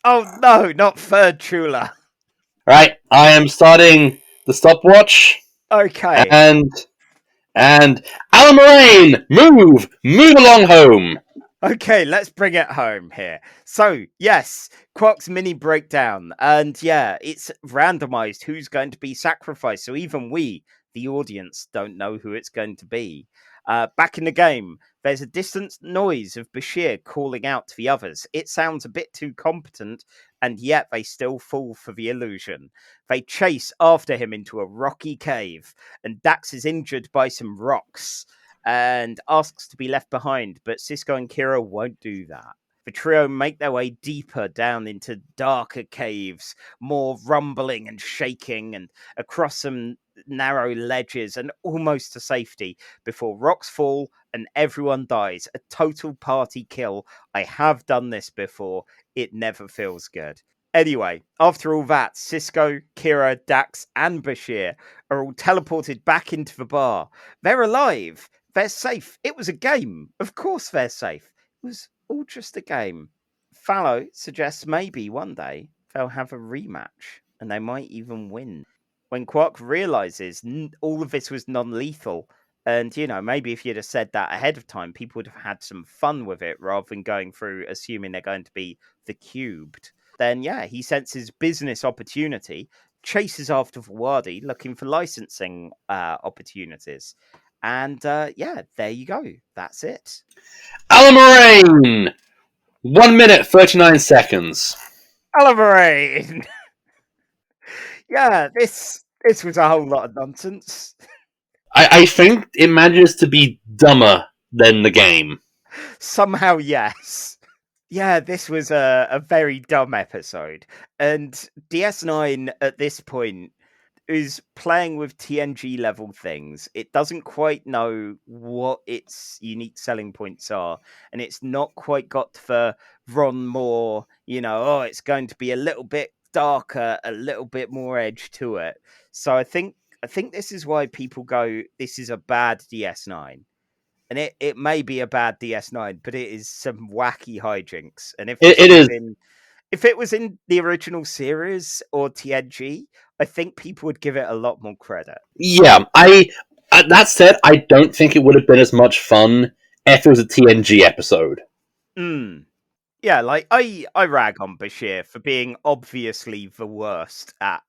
A: Oh no, not 3rd Chula.
C: Right, I am starting the stopwatch.
A: Okay.
C: And Allamaraine, move along home.
A: Okay, let's bring it home here. So, yes, Quark's mini breakdown. And yeah, it's randomized who's going to be sacrificed. So even we, the audience, don't know who it's going to be. Back in the game, there's a distant noise of Bashir calling out to the others. It sounds a bit too competent, and yet they still fall for the illusion. They chase after him into a rocky cave, and Dax is injured by some rocks and asks to be left behind, but Sisko and Kira won't do that. The trio make their way deeper down into darker caves, more rumbling and shaking, and across some narrow ledges and almost to safety before rocks fall and everyone dies. A total party kill. I have done this before. It never feels good. Anyway, after all that, Sisko, Kira, Dax, and Bashir are all teleported back into the bar. They're alive. They're safe. It was a game. Of course they're safe. It was all just a game. Fallow suggests maybe one day they'll have a rematch and they might even win. When Quark realizes all of this was non-lethal, and, maybe if you'd have said that ahead of time, people would have had some fun with it rather than going through assuming they're going to be the cubed. Then, yeah, he senses business opportunity, chases after Wadi looking for licensing opportunities. And, yeah, there you go. That's it.
C: Allamaraine! 1 minute, 39 seconds.
A: Allamaraine! Yeah, this was a whole lot of nonsense.
C: I think it manages to be dumber than the game.
A: Somehow, yes. Yeah, this was a very dumb episode. And DS9 at this point is playing with TNG level things. It doesn't quite know what its unique selling points are. And it's not quite got the Ron Moore, it's going to be a little bit darker, a little bit more edge to it. So I think this is why people go, this is a bad DS9. And it may be a bad DS9, but it is some wacky hijinks. And if it was in the original series or TNG, I think people would give it a lot more credit.
C: Yeah, that said, I don't think it would have been as much fun if it was a TNG episode.
A: Yeah, Yeah, like I rag on Bashir for being obviously the worst at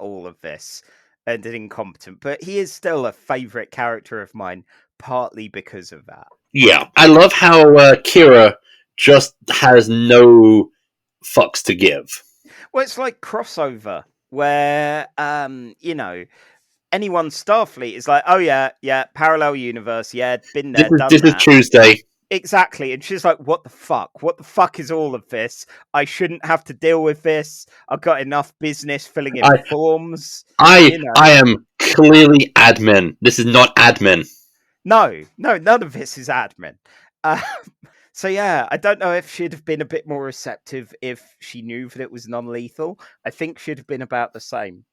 A: all of this and an incompetent, but he is still a favorite character of mine, partly because of that.
C: Yeah, I love how Kira just has no fucks to give.
A: Well, it's like crossover where anyone Starfleet is like, oh yeah, parallel universe, yeah, been there, done
C: This is
A: that.
C: Tuesday.
A: Exactly, and she's like, what the fuck? What the fuck is all of this? I shouldn't have to deal with this. I've got enough business filling in forms.
C: I am clearly admin. This is not admin.
A: No, none of this is admin. So yeah, I don't know if she'd have been a bit more receptive if she knew that it was non-lethal. I think she'd have been about the same.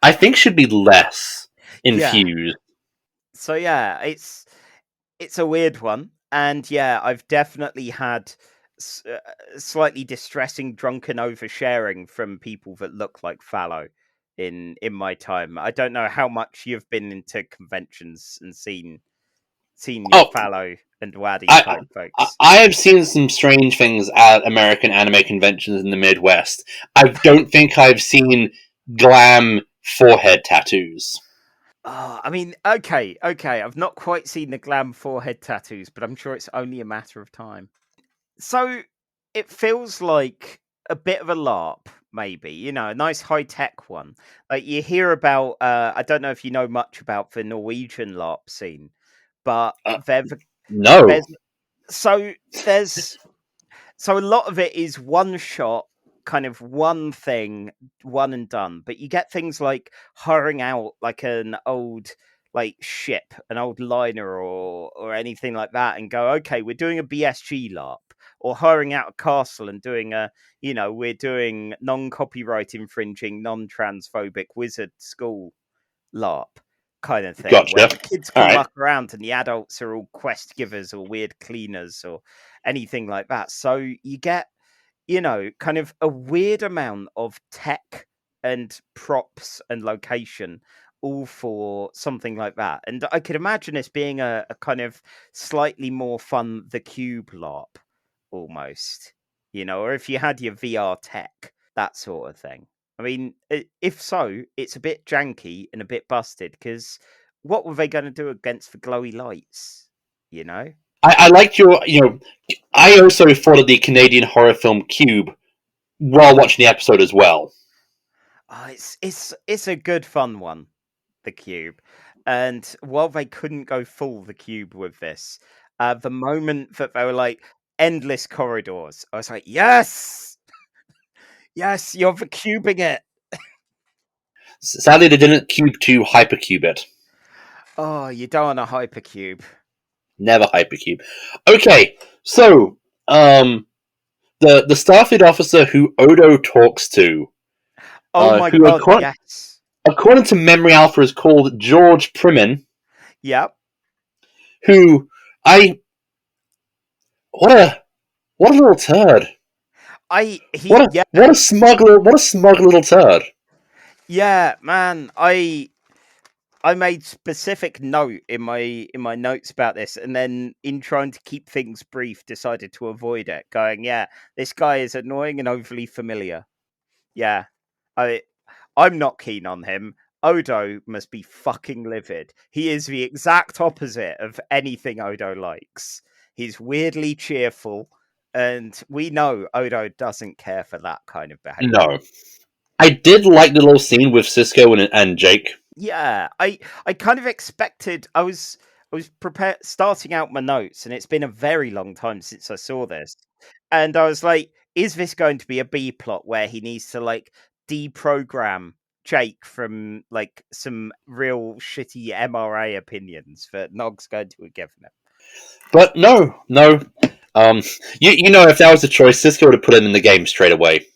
C: I think she'd be less infused.
A: So yeah, it's a weird one, and yeah, I've definitely had slightly distressing drunken oversharing from people that look like Fallow in my time. I don't know how much you've been into conventions and seen your Fallow and Waddy type folks.
C: I have seen some strange things at American anime conventions in the Midwest. I don't think I've seen glam forehead tattoos.
A: Oh, I mean, okay. I've not quite seen the glam forehead tattoos, but I'm sure it's only a matter of time. So it feels like a bit of a LARP, maybe, a nice high tech one. Like you hear about, I don't know if you know much about the Norwegian LARP scene, but
C: no.
A: There's a lot of it is one shot, kind of one thing, one and done. But you get things like hiring out like an old ship, an old liner or anything like that, and go, okay, we're doing a BSG LARP, or hiring out a castle and doing we're doing non-copyright infringing, non-transphobic wizard school LARP kind of thing,
C: Gotcha.
A: where the kids can muck around and the adults are all quest givers or weird cleaners or anything like that. So you get, kind of a weird amount of tech and props and location all for something like that. And I could imagine this being a kind of slightly more fun The Cube LARP almost, or if you had your VR tech, that sort of thing. I mean, if so, it's a bit janky and a bit busted, because what were they going to do against the glowy lights,
C: I liked your, I also followed the Canadian horror film Cube while watching the episode as well.
A: Oh, it's a good fun one, The Cube. And while they couldn't go full The Cube with this, the moment that they were like, endless corridors, I was like, yes! Yes, you're The Cubing it!
C: Sadly, they didn't Cube to hypercube it.
A: Oh, you don't want a hypercube.
C: Never hypercube. Okay, so the Starfleet officer who Odo talks to.
A: Oh my god! Yes.
C: According to Memory Alpha, is called George Primin.
A: Yep.
C: Who what a little turd. What a smug little turd.
A: Yeah, man. I made specific note in my notes about this, and then in trying to keep things brief, decided to avoid it. Going, yeah, this guy is annoying and overly familiar. Yeah, I'm not keen on him. Odo must be fucking livid. He is the exact opposite of anything Odo likes. He's weirdly cheerful, and we know Odo doesn't care for that kind of behavior.
C: No. I did like the little scene with Cisco and Jake.
A: Yeah, I kind of expected. I was prepared, starting out my notes, and it's been a very long time since I saw this, and I was like, is this going to be a B plot where he needs to deprogram Jake from some real shitty MRA opinions that Nog's going to have given him?
C: But no. If that was a choice, Cisco would have put him in the game straight away.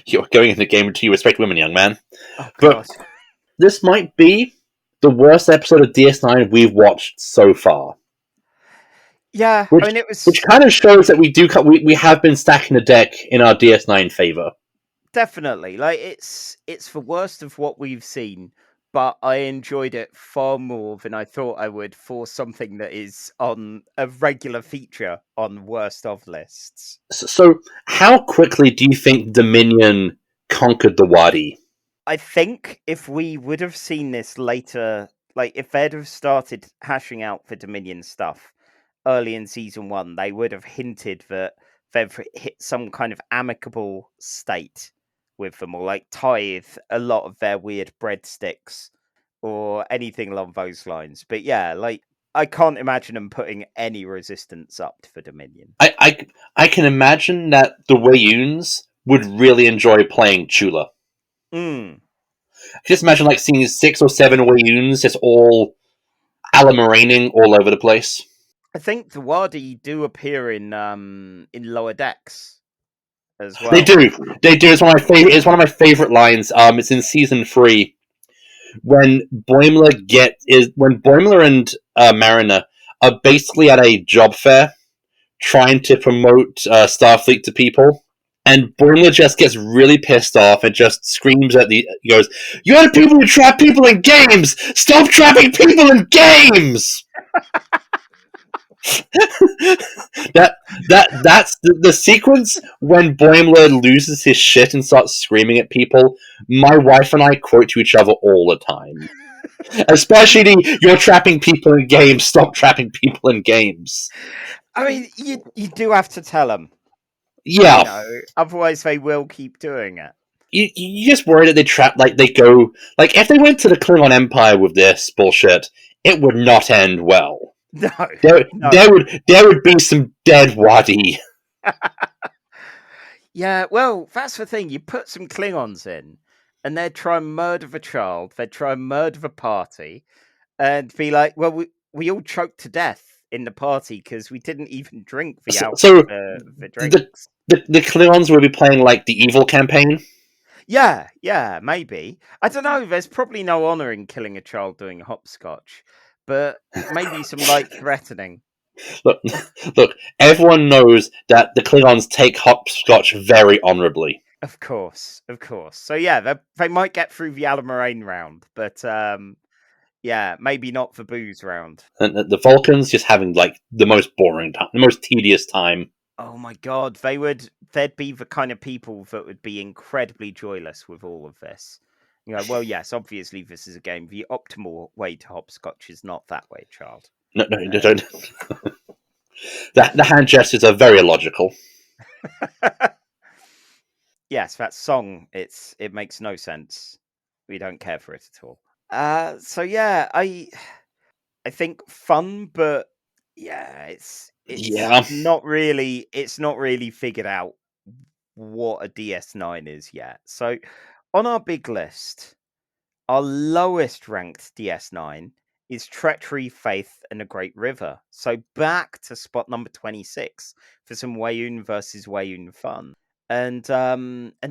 C: You're going in the game until you respect women, young man.
A: Oh,
C: but this might be the worst episode of DS9 we've watched so far.
A: Yeah,
C: which kind of shows that we have been stacking the deck in our DS9 favor.
A: Definitely, it's the worst of what we've seen but I enjoyed it far more than I thought I would for something that is on a regular feature on worst of lists.
C: So, how quickly do you think Dominion conquered the Wadi?
A: I think if we would have seen this later, like if they'd have started hashing out the Dominion stuff early in season 1, they would have hinted that they've hit some kind of amicable state with them, or like tithe a lot of their weird breadsticks or anything along those lines. But yeah, like I can't imagine them putting any resistance up for Dominion.
C: I can imagine that the Wayuns would really enjoy playing Chula. Just imagine like seeing 6 or 7 Wayuns just all Allamaraining all over the place.
A: I think the Wadi do appear in lower decks as well.
C: They do. It's one of my favorite. It's one of my favorite lines. It's in season 3 when Boimler and Mariner are basically at a job fair trying to promote Starfleet to people. And Boimler just gets really pissed off and just screams at he goes, "You're the people who trap people in games! Stop trapping people in games!" That's the sequence when Boimler loses his shit and starts screaming at people. My wife and I quote to each other all the time. Especially "You're trapping people in games, stop trapping people in games."
A: I mean, you do have to tell them.
C: Yeah.
A: You know, otherwise they will keep doing it.
C: You just worry that they trap, like, they go... Like, if they went to the Klingon Empire with this bullshit, it would not end well.
A: No.
C: There would be some dead Wadi.
A: Yeah, well, that's the thing. You put some Klingons in, and they'd try and murder the child, they'd try and murder the party, and be like, well, we all choked to death in the party because we didn't even drink the drinks.
C: The Klingons will be playing like the evil campaign.
A: Yeah, maybe. I don't know. There's probably no honor in killing a child doing hopscotch, but maybe some light threatening.
C: Look, everyone knows that the Klingons take hopscotch very honorably.
A: Of course. So yeah, they might get through the Allamaraine round, but yeah, maybe not the booze round.
C: And the Vulcans just having like the most boring time, the most tedious time.
A: Oh my god, they'd be the kind of people that would be incredibly joyless with all of this. You know, well, yes, obviously this is a game. The optimal way to hopscotch is not that way, child.
C: No, don't. The hand gestures are very illogical.
A: Yes, that song, it makes no sense. We don't care for it at all. So yeah, I think fun, but yeah, it's not really figured out what a DS9 is yet. So on our big list, our lowest ranked DS9 is Treachery, Faith, and a Great River. So back to spot number 26 for some Wayun versus Wayun fun. And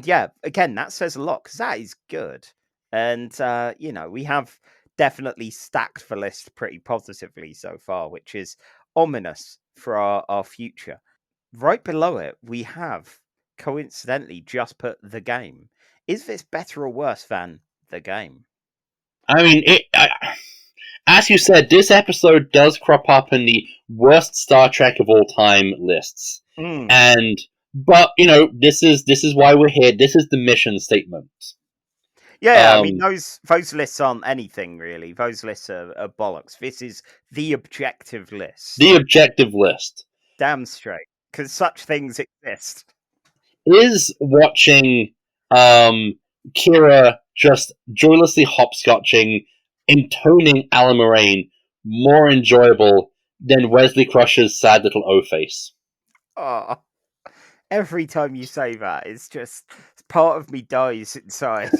A: yeah, again, that says a lot because that is good. And you know, we have definitely stacked the list pretty positively so far, which is ominous for our future. Right below it, we have coincidentally just put The Game. Is this better or worse than The Game?
C: I mean, as you said, this episode does crop up in the worst Star Trek of all time lists. But you know, this is why we're here. This is the mission statement.
A: Yeah, I mean, those lists aren't anything really. Those lists are bollocks. This is the objective list.
C: The objective list.
A: Damn straight, because such things exist.
C: Is watching Kira just joylessly hopscotching, intoning Allamaraine more enjoyable than Wesley Crusher's sad little O-face?
A: Oh, every time you say that, it's just part of me dies inside.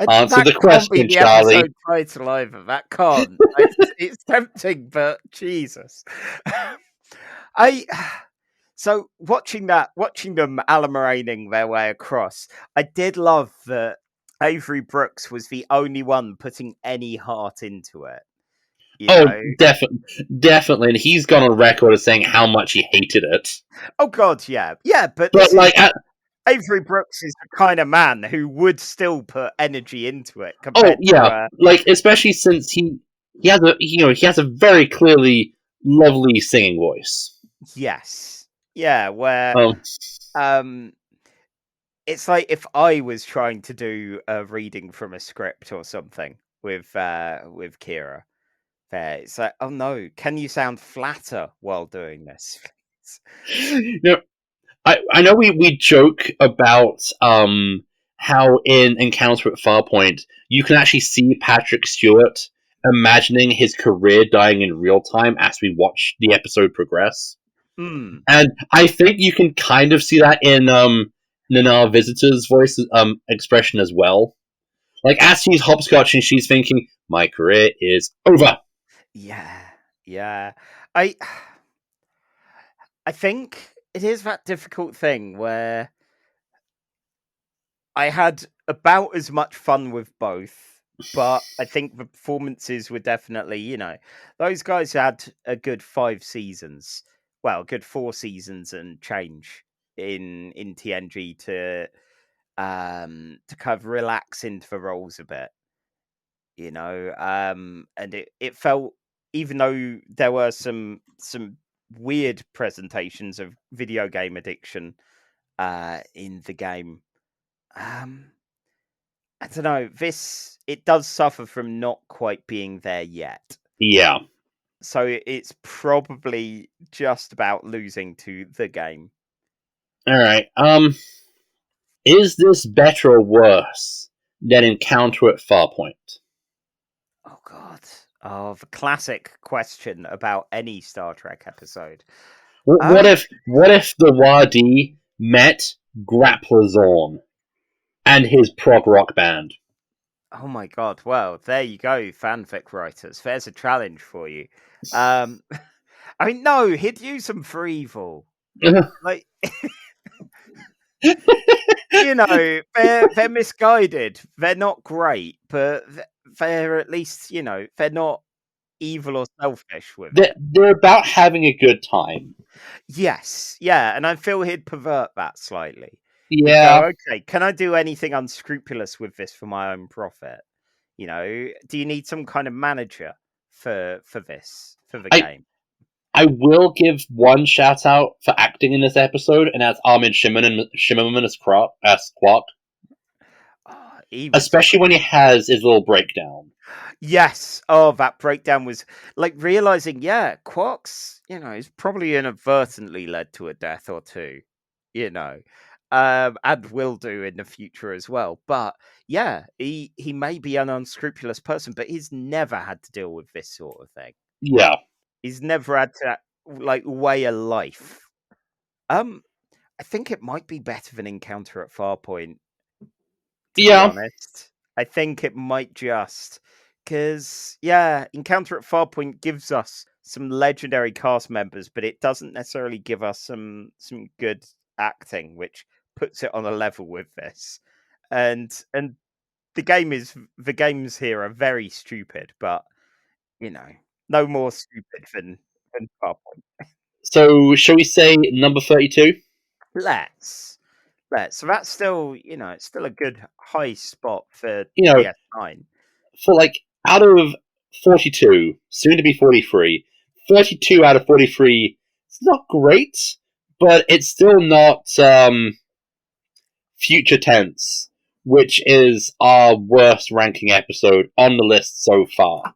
C: Answer the question, Charlie.
A: Title either. That can't. It's tempting, but Jesus. So watching them Allamaraining their way across, I did love that Avery Brooks was the only one putting any heart into it.
C: Definitely, and he's gone on record as saying how much he hated it.
A: Oh God, yeah, but
C: like
A: Avery Brooks is the kind of man who would still put energy into it.
C: Oh
A: Compared
C: yeah,
A: to,
C: like especially since he has a he has a very clearly lovely singing voice.
A: yes, yeah, where
C: Um,
A: it's like if I was trying to do a reading from a script or something with Kira, there it's like, oh no, can you sound flatter while doing this?
C: no, I know we joke about how in Encounter at Farpoint you can actually see Patrick Stewart imagining his career dying in real time as we watch the episode progress.
A: Mm.
C: And I think you can kind of see that in Nana Visitor's voice expression as well. Like as she's hopscotch and she's thinking, "My career is over."
A: Yeah. I think it is that difficult thing where I had about as much fun with both, but I think the performances were definitely, those guys had a good 5 seasons. Well, a good 4 seasons and change in TNG to kind of relax into the roles a bit, and it felt, even though there were some weird presentations of video game addiction in the game, I don't know, it does suffer from not quite being there yet.
C: Yeah.
A: So it's probably just about losing to the game.
C: All right. Is this better or worse than Encounter at Farpoint?
A: Oh god. Oh, the classic question about any Star Trek episode.
C: What if the Wadi met Grappler Zorn and his prog rock band?
A: Oh my god. Well, there you go, fanfic writers. There's a challenge for you. I mean, no, he'd use them for evil. Like, they're misguided. They're not great, but they're at least, they're not evil or selfish with it.
C: They're about having a good time.
A: Yes, yeah, and I feel he'd pervert that slightly.
C: Yeah.
A: Go, okay, can I do anything unscrupulous with this for my own profit? Do you need some kind of manager for this, for the game?
C: I will give one shout out for acting in this episode, and that's Armin Shimmerman as Quark. Especially when he has his little breakdown.
A: Yes. Oh, that breakdown was like realizing, Quark's, is probably inadvertently led to a death or two, and will do in the future as well. But yeah, he may be an unscrupulous person, but he's never had to deal with this sort of thing.
C: Yeah.
A: He's never had to weigh a life. I think it might be better than Encounter at Farpoint. To be honest, I think it might just because Encounter at Farpoint gives us some legendary cast members, but it doesn't necessarily give us some good acting, which puts it on a level with this. And the games here are very stupid, but no more stupid than Farpoint.
C: So, shall we say number 32?
A: Let's. So that's still, it's still a good high spot for DS9.
C: For out of 42, soon to be 43, 32 out of 43, it's not great, but it's still not future tense, which is our worst ranking episode on the list so far.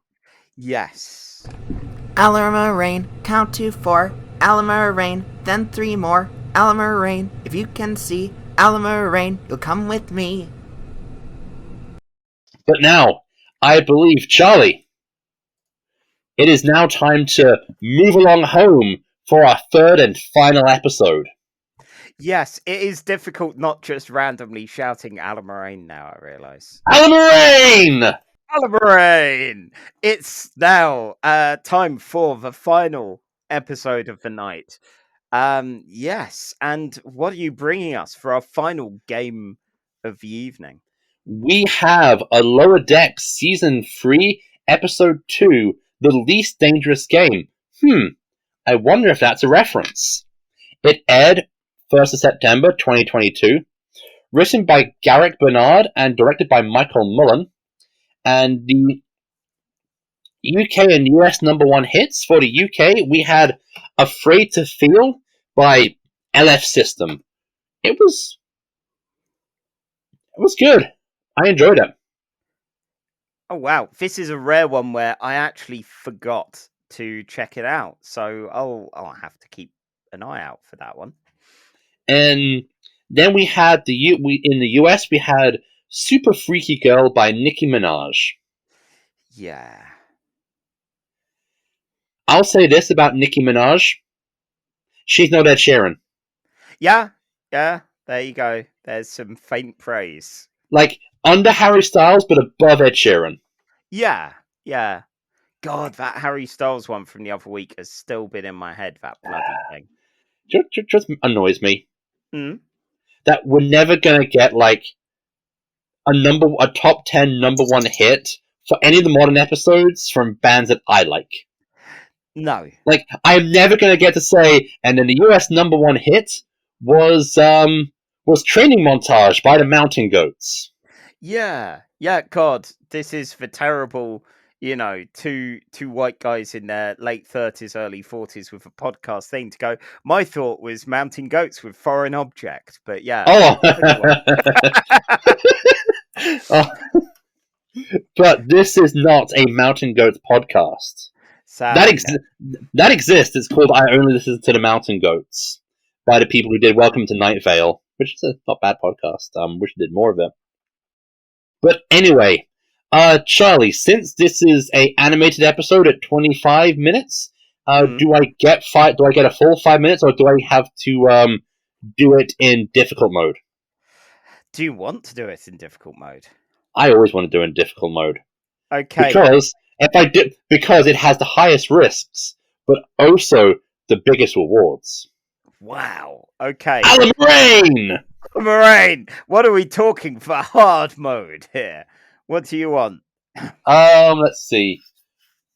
A: Yes.
G: Allamaraine, count to 4. Allamaraine, then 3 more. Allamaraine, if you can see. Allamaraine, you'll come with me.
C: But now, I believe, Charlie, it is now time to move along home for our third and final episode.
A: Yes, it is difficult not just randomly shouting Allamaraine now, I realise.
C: Allamaraine!
A: Allamaraine! It's now time for the final episode of the night. Yes, and what are you bringing us for our final game of the evening?
C: We have a Lower Deck Season 3, Episode 2, The Least Dangerous Game. I wonder if that's a reference. It aired 1st of September 2022. written by Garrick Bernard and directed by Michael Mullen. And the UK and US #1 hits for the UK, we had Afraid to Feel by LF System. It was good. I enjoyed it.
A: Oh wow, this is a rare one where I actually forgot to check it out, so I'll have to keep an eye out for that one.
C: And then we had in the US we had Super Freaky Girl by Nicki Minaj.
A: Yeah.
C: I'll say this about Nicki Minaj: she's no Ed Sheeran.
A: Yeah. There you go. There's some faint praise.
C: Like under Harry Styles, but above Ed Sheeran.
A: Yeah. God, that Harry Styles one from the other week has still been in my head. That bloody thing
C: Just annoys me.
A: Mm.
C: That we're never gonna get like a top 10 #1 hit for any of the modern episodes from bands that I like.
A: No.
C: Like I'm never gonna get to say, and then the US #1 hit was Training Montage by the Mountain Goats.
A: Yeah. God, this is the terrible, two white guys in their late 30s, early 40s with a podcast thing to go. My thought was Mountain Goats with Foreign Object, but yeah.
C: Oh. But this is not a Mountain Goats podcast. That exists. It's called I Only Listen to the Mountain Goats by the people who did Welcome to Night Vale, which is a not bad podcast. Wish I did more of it. But anyway, Charlie, since this is a animated episode at 25 minutes, do I get a full 5 minutes, or do I have to do it in difficult mode?
A: Do you want to do it in difficult mode?
C: I always want to do it in difficult mode.
A: Okay.
C: Because it has the highest risks, but also the biggest rewards.
A: Wow. Okay.
C: Allamaraine!
A: Allamaraine! What are we talking for hard mode here? What do you want?
C: Let's see.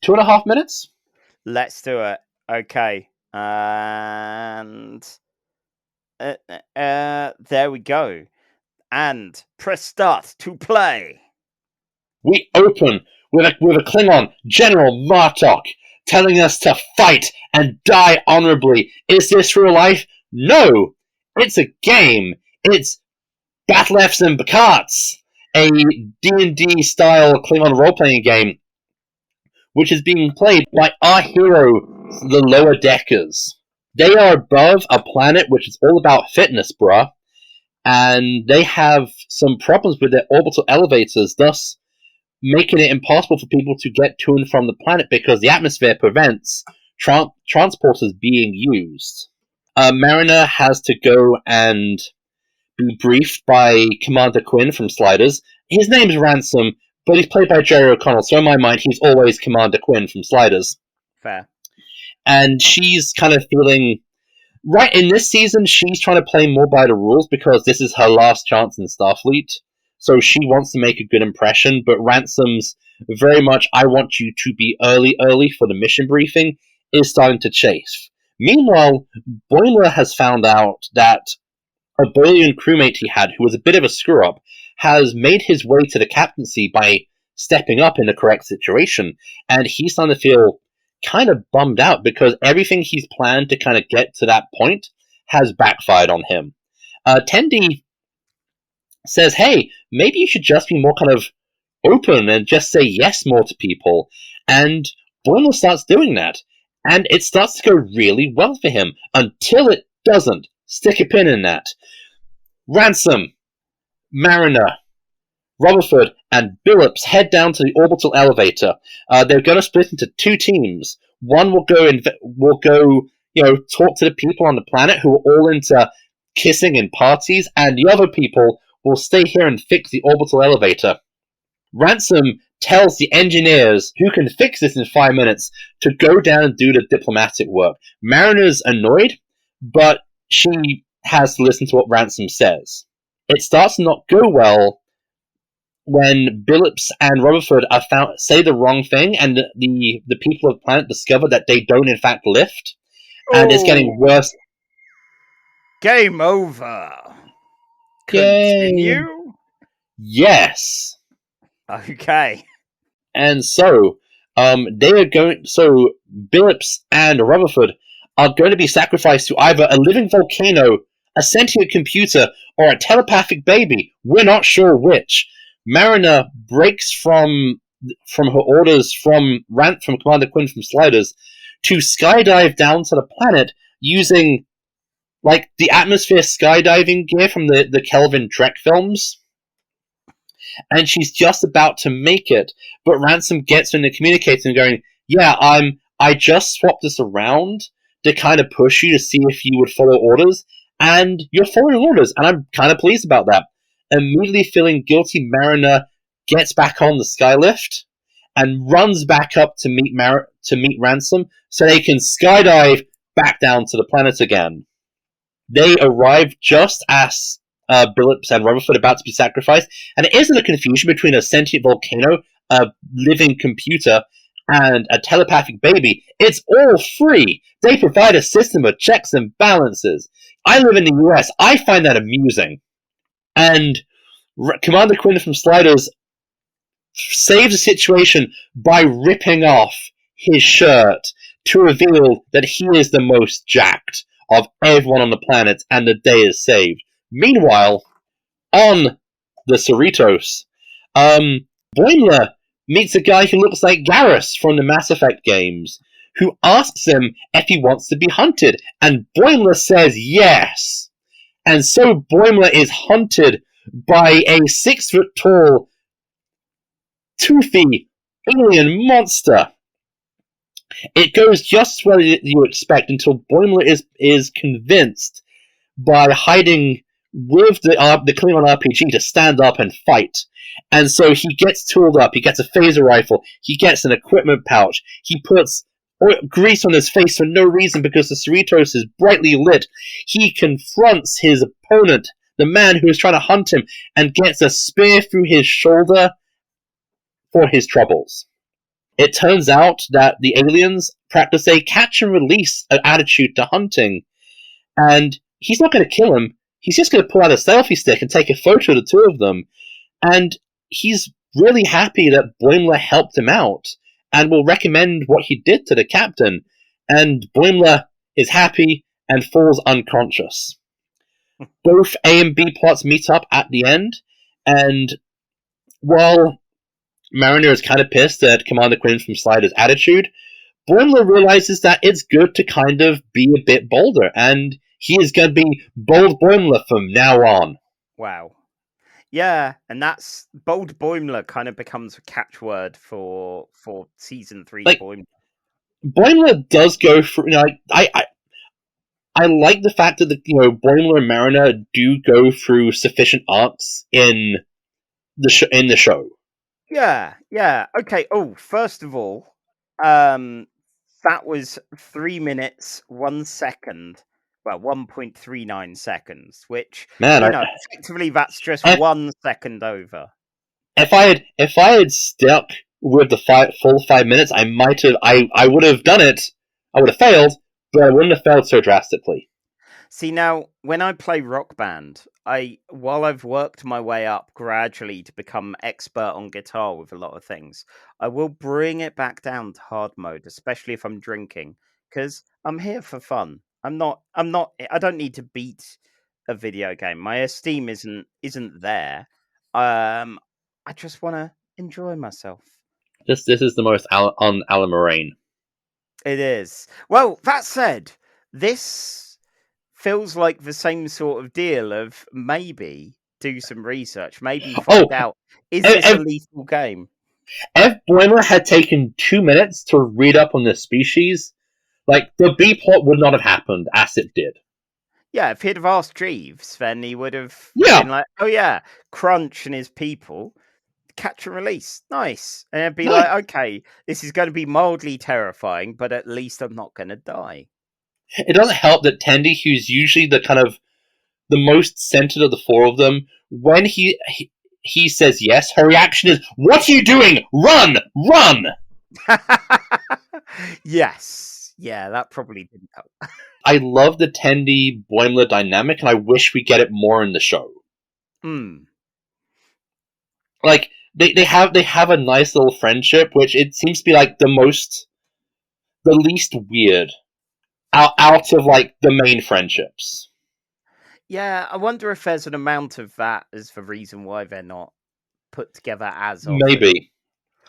C: 2.5 minutes?
A: Let's do it. Okay. And there we go. And press start to play.
C: We open with a Klingon, General Martok, telling us to fight and die honorably. Is this real life? No! It's a game. It's Battle F's and BiHnuchs, a D&D style Klingon role-playing game, which is being played by our hero, the Lower Deckers. They are above a planet which is all about fitness, bruh, and they have some problems with their orbital elevators, thus making it impossible for people to get to and from the planet because the atmosphere prevents transporters being used. Mariner has to go and be briefed by Commander Quinn from Sliders. His name's Ransom, but he's played by Jerry O'Connell, so in my mind he's always Commander Quinn from Sliders.
A: Fair.
C: And she's kind of feeling... Right, in this season, she's trying to play more by the rules because this is her last chance in Starfleet. So she wants to make a good impression, but Ransom's very much, I want you to be early for the mission briefing, is starting to chase. Meanwhile, Boimler has found out that a Boylian crewmate he had, who was a bit of a screw-up, has made his way to the captaincy by stepping up in the correct situation, and he's starting to feel kind of bummed out because everything he's planned to kind of get to that point has backfired on him. Tendi says, hey, maybe you should just be more kind of open and just say yes more to people. And Boimler starts doing that. And it starts to go really well for him until it doesn't. Stick a pin in that. Ransom, Mariner, Rutherford, and BiHnuchs head down to the orbital elevator. They're going to split into two teams. One will go talk to the people on the planet who are all into kissing and parties, and the other people will stay here and fix the orbital elevator. Ransom tells the engineers, who can fix this in 5 minutes, to go down and do the diplomatic work. Mariner's annoyed, but she has to listen to what Ransom says. It starts to not go well when BiHnuchs and Rutherford say the wrong thing, and the people of the planet discover that they don't in fact lift, and it's getting worse.
A: Game over. Continue.
C: Yes.
A: Okay.
C: And so, they are going. So, BiHnuchs and Rutherford are going to be sacrificed to either a living volcano, a sentient computer, or a telepathic baby. We're not sure which. Mariner breaks from her orders from Commander Quinn from Sliders to skydive down to the planet using like the atmosphere skydiving gear from the Kelvin Trek films. And she's just about to make it, but Ransom gets her in the communicator and going, "Yeah, I just swapped this around to kind of push you to see if you would follow orders, and you're following orders, and I'm kind of pleased about that." Immediately feeling guilty, Mariner gets back on the skylift and runs back up to meet Ransom so they can skydive back down to the planet again. They arrive just as BiHnuchs and Rutherford are about to be sacrificed, and it isn't a confusion between a sentient volcano, a living computer, and a telepathic baby. It's all free. They provide a system of checks and balances. I live in the US. I find that amusing. And Commander Quinn from Sliders saves the situation by ripping off his shirt to reveal that he is the most jacked of everyone on the planet, and the day is saved. Meanwhile, on the Cerritos, Boimler meets a guy who looks like Garrus from the Mass Effect games, who asks him if he wants to be hunted, and Boimler says yes. And so Boimler is hunted by a 6-foot-tall, toothy alien monster. It goes just as well as you expect until Boimler is convinced by hiding with the Klingon RPG to stand up and fight. And so he gets tooled up, he gets a phaser rifle, he gets an equipment pouch, he puts grease on his face for no reason because the Cerritos is brightly lit. He confronts his opponent, the man who is trying to hunt him, and gets a spear through his shoulder for his troubles. It turns out that the aliens practice a catch and release attitude to hunting, and he's not going to kill him. He's just going to pull out a selfie stick and take a photo of the two of them. And he's really happy that Boimler helped him out and will recommend what he did to the captain. And Boimler is happy and falls unconscious. Both A and B plots meet up at the end, and while Mariner is kind of pissed at Commander Quinn from Sliders' attitude, Boimler realizes that it's good to kind of be a bit bolder, and he is going to be Bold Boimler from now on.
A: Wow. Yeah, and that's Bold Boimler kind of becomes a catchword for season 3 Boimler.
C: Boimler does go through. I like the fact that Boimler and Mariner do go through sufficient arcs in the show.
A: Yeah. Okay. Oh, first of all, that was 3 minutes 1 second. Well, 1.39 seconds, which effectively that's just 1 second over.
C: If I had stuck with the full 5 minutes, I might have. I would have done it. I would have failed, but I wouldn't have failed so drastically.
A: See, now when I play Rock Band, while I've worked my way up gradually to become expert on guitar with a lot of things, I will bring it back down to hard mode, especially if I'm drinking, because I'm here for fun. I don't need to beat a video game. My esteem isn't there. I just want to enjoy myself.
C: This is the most on Allamaraine.
A: It is. Well, that said, this feels like the same sort of deal of maybe do some research, maybe find out, is this a lethal game?
C: If Boimler had taken 2 minutes to read up on the species, the B plot would not have happened as it did.
A: Yeah, if he'd have asked Jeeves, then he would have been like, oh yeah, Crunch and his people, catch and release, nice. And it'd be like, okay, this is going to be mildly terrifying, but at least I'm not going to die.
C: It doesn't help that Tendi, who's usually the kind of the most centered of the four of them, when he says yes, her reaction is, "What are you doing? Run! Run!"
A: Yes. Yeah, that probably didn't help.
C: I love the Tendi Boimler dynamic, and I wish we get it more in the show.
A: Hmm.
C: Like they have a nice little friendship, which it seems to be like the least weird out of like the main friendships.
A: Yeah, I wonder if there's an amount of that as the reason why they're not put together as often.
C: Maybe.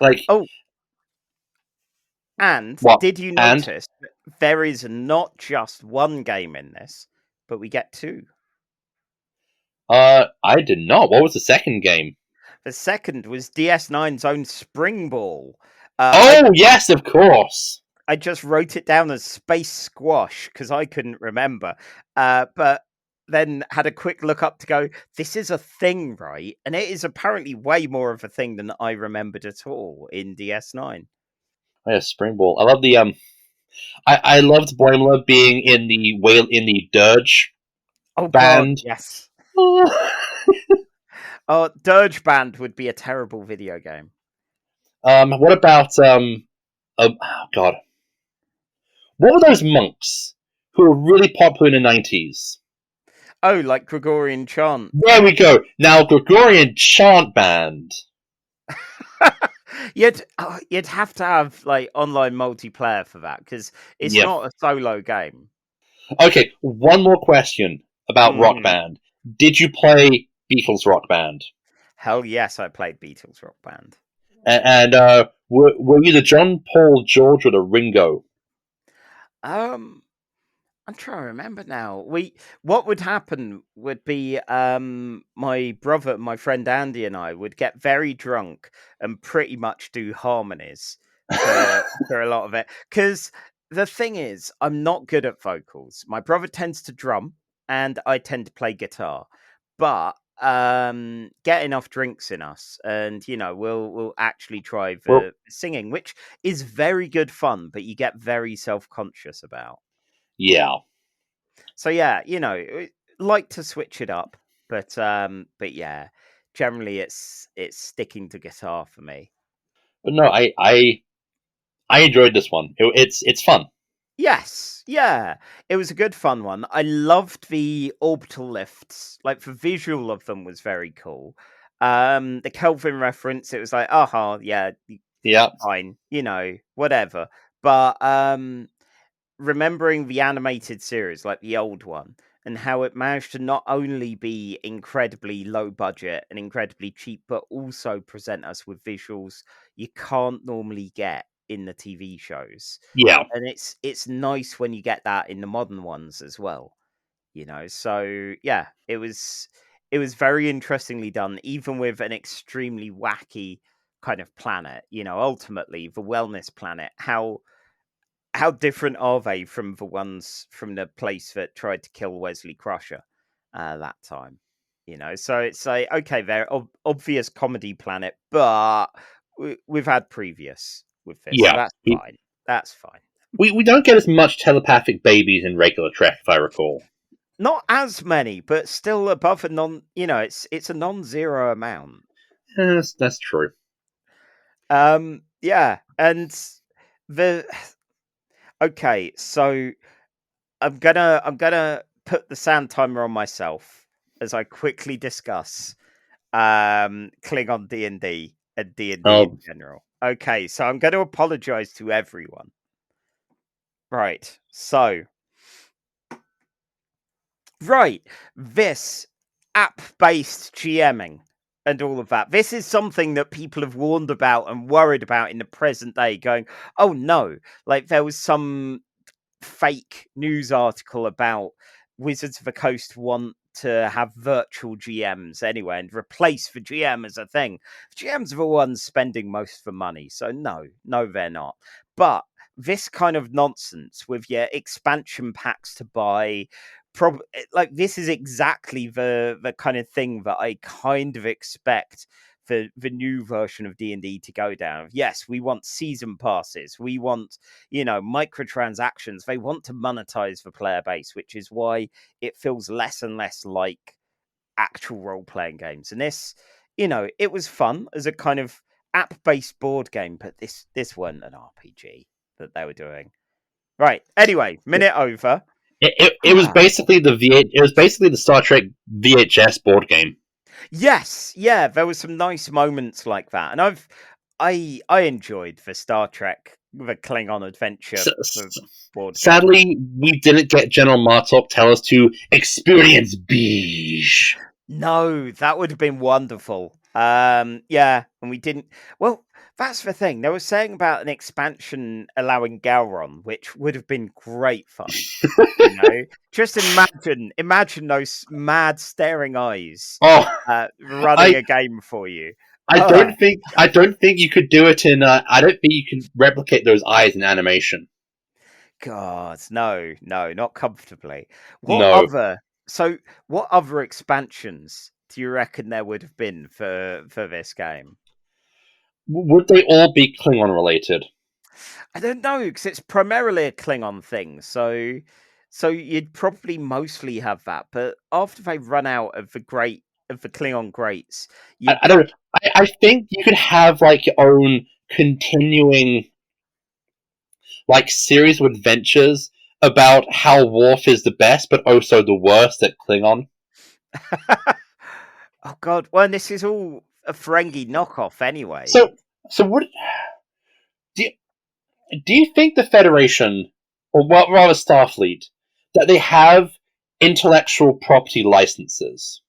C: Like
A: Oh, and
C: what?
A: did you
C: And
A: notice that there is not just one game in this, but we get two?
C: I did not. What was the second game?
A: The second was DS9's own Springball.
C: Yes, of course.
A: I just wrote it down as Space Squash because I couldn't remember. But then had a quick look up to go, this is a thing, right? And it is apparently way more of a thing than I remembered at all in DS9.
C: Oh, yeah, Springball. I love the I loved Boimler being in the Dirge band.
A: God, yes. Dirge Band would be a terrible video game.
C: What about oh God, what were those monks who were really popular in the 90s?
A: Oh, like Gregorian Chant.
C: There we go. Now Gregorian Chant Band.
A: You'd have to have like online multiplayer for that because it's not a solo game.
C: Okay, one more question about Rock Band. Did you play Beatles Rock Band?
A: Hell yes, I played Beatles Rock Band.
C: And were you the John, Paul, George, or the Ringo?
A: I'm trying to remember now. What would happen would be my brother, my friend Andy, and I would get very drunk and pretty much do harmonies for a lot of it. Because the thing is, I'm not good at vocals. My brother tends to drum, and I tend to play guitar. But get enough drinks in us, and we'll actually try the singing, which is very good fun, but you get very self-conscious about.
C: Yeah.
A: So yeah, like to switch it up, but yeah, generally it's sticking to guitar for me.
C: But no, I enjoyed this one. It's fun.
A: Yes, yeah, it was a good fun one. I loved the orbital lifts. Like the visual of them was very cool. The Kelvin reference, it was like, yeah, fine, whatever. But remembering the animated series, like the old one, and how it managed to not only be incredibly low budget and incredibly cheap, but also present us with visuals you can't normally get in the TV shows.
C: Yeah.
A: And it's nice when you get that in the modern ones as well. So yeah, it was very interestingly done, even with an extremely wacky kind of planet, ultimately the wellness planet. How different are they from the ones from the place that tried to kill Wesley Crusher that time? So it's like, okay, they're obvious comedy planet, but we've had previous with this.
C: Yeah,
A: So that's fine. That's fine.
C: We don't get as much telepathic babies in regular Trek, if I recall.
A: Not as many, but still above a non. It's a non-zero amount.
C: Yes, that's true.
A: Yeah, and okay, so I'm gonna put the sound timer on myself as I quickly discuss Klingon D&D and D&D in general. Okay, so I'm going to apologize to everyone. Right, so this app-based GMing and all of that. This is something that people have warned about and worried about in the present day, going, oh no, like there was some fake news article about Wizards of the Coast want to have virtual GMs anyway and replace the GM as a thing. GMs are the ones spending most of the money, so no, they're not. But this kind of nonsense with your expansion packs to buy, this is exactly the kind of thing that I kind of expect the new version of D&D to go down. Yes, we want season passes. We want, microtransactions. They want to monetize the player base, which is why it feels less and less like actual role-playing games. And this, it was fun as a kind of app-based board game, but this wasn't an RPG that they were doing. Right. Anyway, minute over.
C: It was basically the Star Trek VHS board game.
A: Yes, yeah, there were some nice moments like that, and I enjoyed the Star Trek, the Klingon adventure board game.
C: Sadly, we didn't get General Martok tell us to experience beige.
A: No, that would have been wonderful. Yeah, and we didn't. Well, that's the thing. They were saying about an expansion allowing Gowron, which would have been great fun. Just imagine those mad staring eyes running a game for you.
C: I don't think you could do it in. I don't think you can replicate those eyes in animation.
A: God, no, not comfortably.
C: No.
A: What other expansions do you reckon there would have been for this game?
C: Would they all be Klingon related?
A: I don't know, because it's primarily a Klingon thing, so you'd probably mostly have that. But after they run out of the Klingon greats,
C: I don't. I think you could have like your own continuing like series of adventures about how Worf is the best, but also the worst at Klingon.
A: Oh God! Well, this is all a Ferengi knockoff anyway.
C: So what do you think the Federation, or rather Starfleet, that they have intellectual property licenses?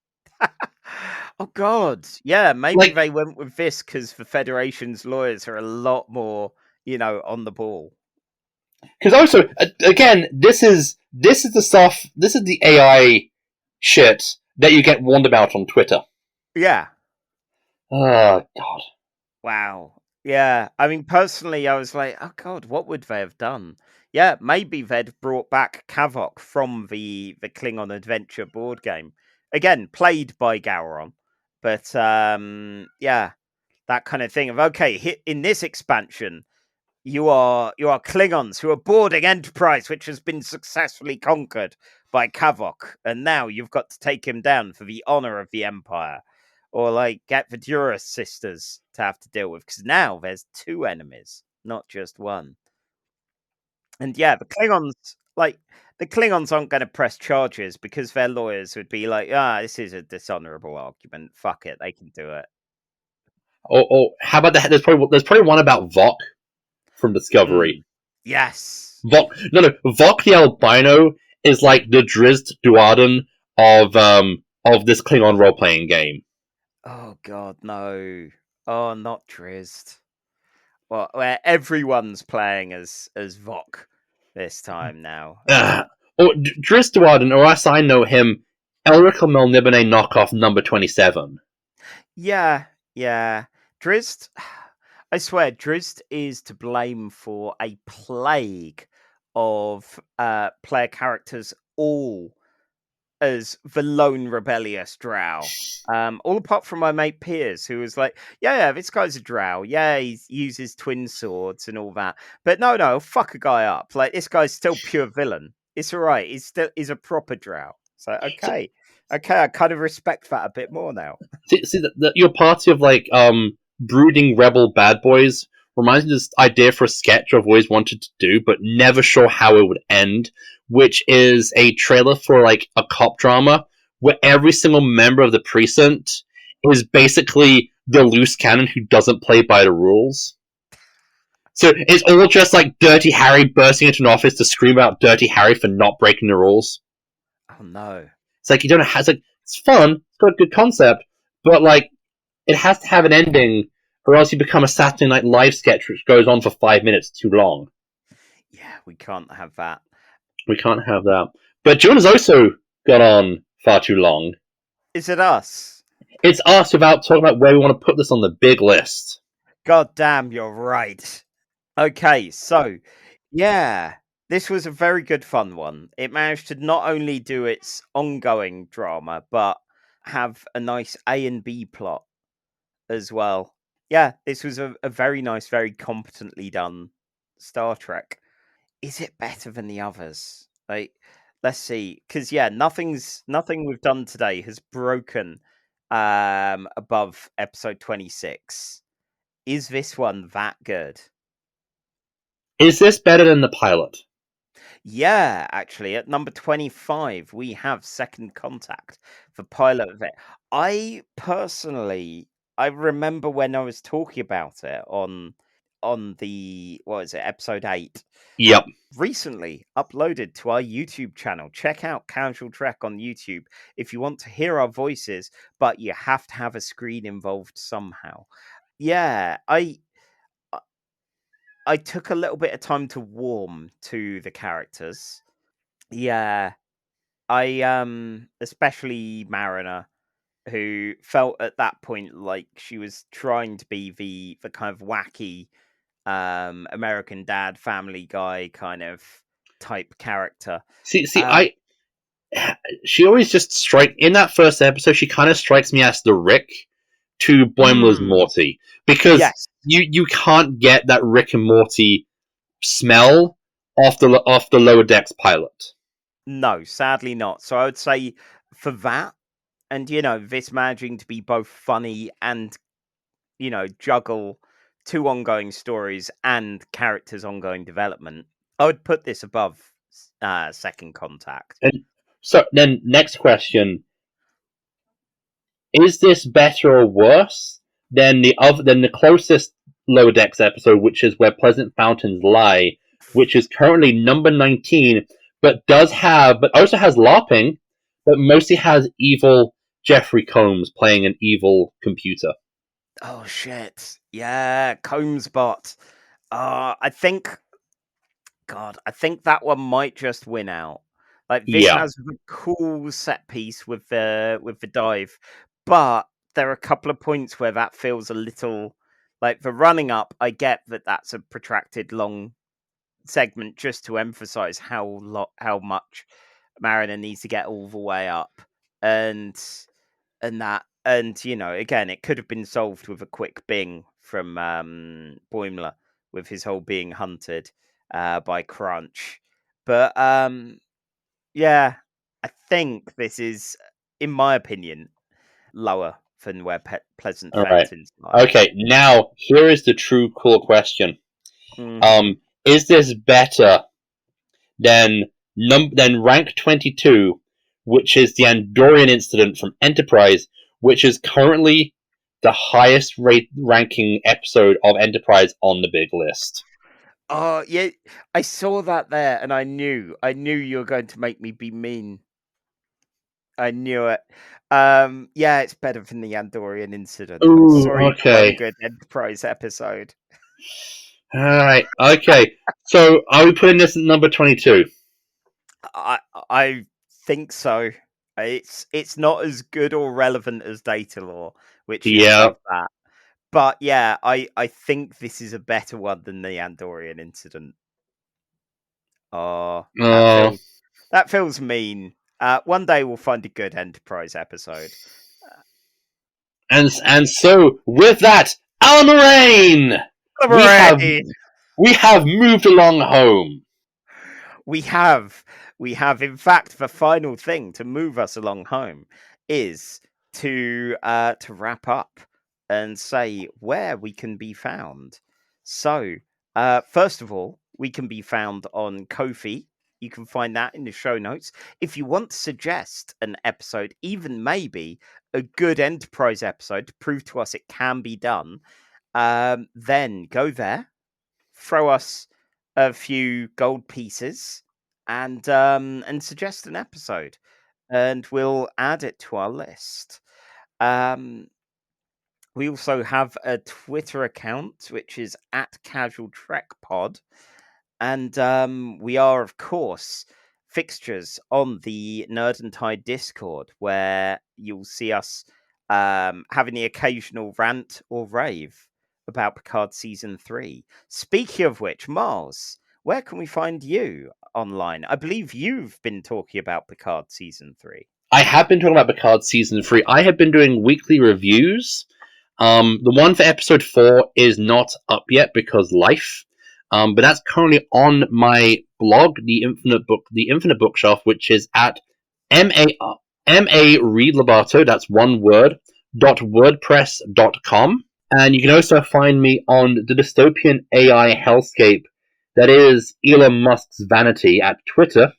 A: Oh God! Yeah, maybe they went with this because the Federation's lawyers are a lot more, on the ball.
C: Because also, again, this is the stuff. This is the AI shit that you get warned about on Twitter.
A: Yeah.
C: Oh God.
A: Wow. Yeah. I mean, personally, I was like, oh God, what would they have done? Yeah, maybe they'd brought back Kavok from the Klingon Adventure board game. Again, played by Gowron. But yeah, that kind of thing of okay, in this expansion, you are Klingons who are boarding Enterprise, which has been successfully conquered by Kavok, and now you've got to take him down for the honor of the Empire. Or like get the Duras sisters to have to deal with, because now there's two enemies, not just one. And yeah, the Klingons aren't going to press charges because their lawyers would be like, this is a dishonorable argument. Fuck it, they can do it.
C: Oh, how about that? There's probably one about Vok from Discovery.
A: Yes.
C: Vok the albino is like the Drizzt Do'Urden of this Klingon role playing game.
A: Oh God, no! Oh, not Drizzt. Well, where everyone's playing as Vok this time now.
C: Or Drizzt Do'Urden, or as I know him, Elric Melnibone knockoff number 27.
A: Yeah. Drizzt, I swear, Drizzt is to blame for a plague of player characters, all as the lone rebellious drow. All apart from my mate Piers, who was like, yeah, this guy's a drow. Yeah, he uses twin swords and all that. But no, fuck a guy up. Like, this guy's still pure villain. It's all right. He's a proper drow. So, okay, I kind of respect that a bit more now.
C: See your party of like brooding rebel bad boys reminds me of this idea for a sketch I've always wanted to do, but never sure how it would end, which is a trailer for like a cop drama where every single member of the precinct is basically the loose cannon who doesn't play by the rules. So it's all just like Dirty Harry bursting into an office to scream about Dirty Harry for not breaking the rules.
A: Oh no.
C: It's like you don't know how, it's fun, it's got a good concept, but like it has to have an ending, or else you become a Saturday Night Live sketch which goes on for 5 minutes too long.
A: Yeah, we can't have that.
C: We can't have that. But Jonah's also got on far too long.
A: Is it us?
C: It's us without talking about where we want to put this on the big list.
A: God damn, you're right. Okay, so, yeah, this was a very good fun one. It managed to not only do its ongoing drama, but have a nice A and B plot as well. Yeah, this was a very nice, very competently done Star Trek. Is it better than the others? Like, let's see, because yeah, nothing we've done today has broken above episode 26. Is this one that good?
C: Is this better than the pilot?
A: Yeah, actually, at number 25, we have Second Contact, the pilot of it. I personally, I remember when I was talking about it on the, what is it, episode 8,
C: Yep.
A: recently uploaded to our YouTube channel. Check out Casual Trek on YouTube if you want to hear our voices, but you have to have a screen involved somehow. Yeah, I took a little bit of time to warm to the characters. Yeah, I especially Mariner, who felt at that point like she was trying to be the kind of wacky American Dad, Family Guy kind of type character.
C: See,
A: Um,
C: she always just in that first episode, she kind of strikes me as the Rick to Boimler's Morty, because
A: yes,
C: you can't get that Rick and Morty smell off the Lower Decks pilot.
A: no, sadly not. So I would say for that, and this managing to be both funny and juggle 2 ongoing stories and characters' ongoing development, I would put this above Second Contact.
C: And so then, next question: is this better or worse than the closest Lower Decks episode, which is Where Pleasant Fountains Lie, which is currently number 19, but also has LARPing, but mostly has evil Jeffrey Combs playing an evil computer.
A: Oh shit! Yeah, Combsbot. I think that one might just win out. Like this
C: Yeah.
A: has a cool set piece with the dive, but there are a couple of points where that feels a little like the running up. I get that that's a protracted long segment just to emphasize how much Mariner needs to get all the way up, and again, it could have been solved with a quick bing from Boimler with his whole being hunted by Crunch. But yeah, I think this is, in my opinion, lower than Where Pleasant
C: All right.
A: Fountains Lie.
C: Okay, now here is the true cool question.
A: Mhm.
C: Is this better than rank 22, which is the Andorian incident from Enterprise, which is currently the highest ranking episode of Enterprise on the big list?
A: Oh yeah, I saw that there, and I knew you were going to make me be mean. I knew it. Yeah, it's better than the Andorian incident.
C: Ooh,
A: Sorry,
C: okay.
A: one good Enterprise episode.
C: All right. Okay. So, are we putting this at number 22?
A: I think so. It's not as good or relevant as Data Law, which is above that. But yeah, I think this is a better one than the Andorian incident. Oh, that feels mean. One day we'll find a good Enterprise episode.
C: And so with that, Allamaraine, we have moved along home.
A: We have, in fact, the final thing to move us along home is to wrap up and say where we can be found. So, first of all, we can be found on Ko-fi. You can find that in the show notes. If you want to suggest an episode, even maybe a good Enterprise episode to prove to us it can be done, then go there, throw us a few gold pieces, and suggest an episode, and we'll add it to our list. We also have a Twitter account, which is at Casual Trek Pod. And we are, of course, fixtures on the Nerd and Tide Discord, where you'll see us having the occasional rant or rave about Picard Season 3. Speaking of which, Mars, where can we find you online? I believe you've been talking about Picard Season 3.
C: I have been talking about Picard Season 3. I have been doing weekly reviews. The one for Episode 4 is not up yet because life. But that's currently on my blog, The Infinite Bookshelf, which is at Reed Lobato, that's one word, .wordpress.com. And you can also find me on the dystopian AI hellscape that is Elon Musk's vanity at Twitter,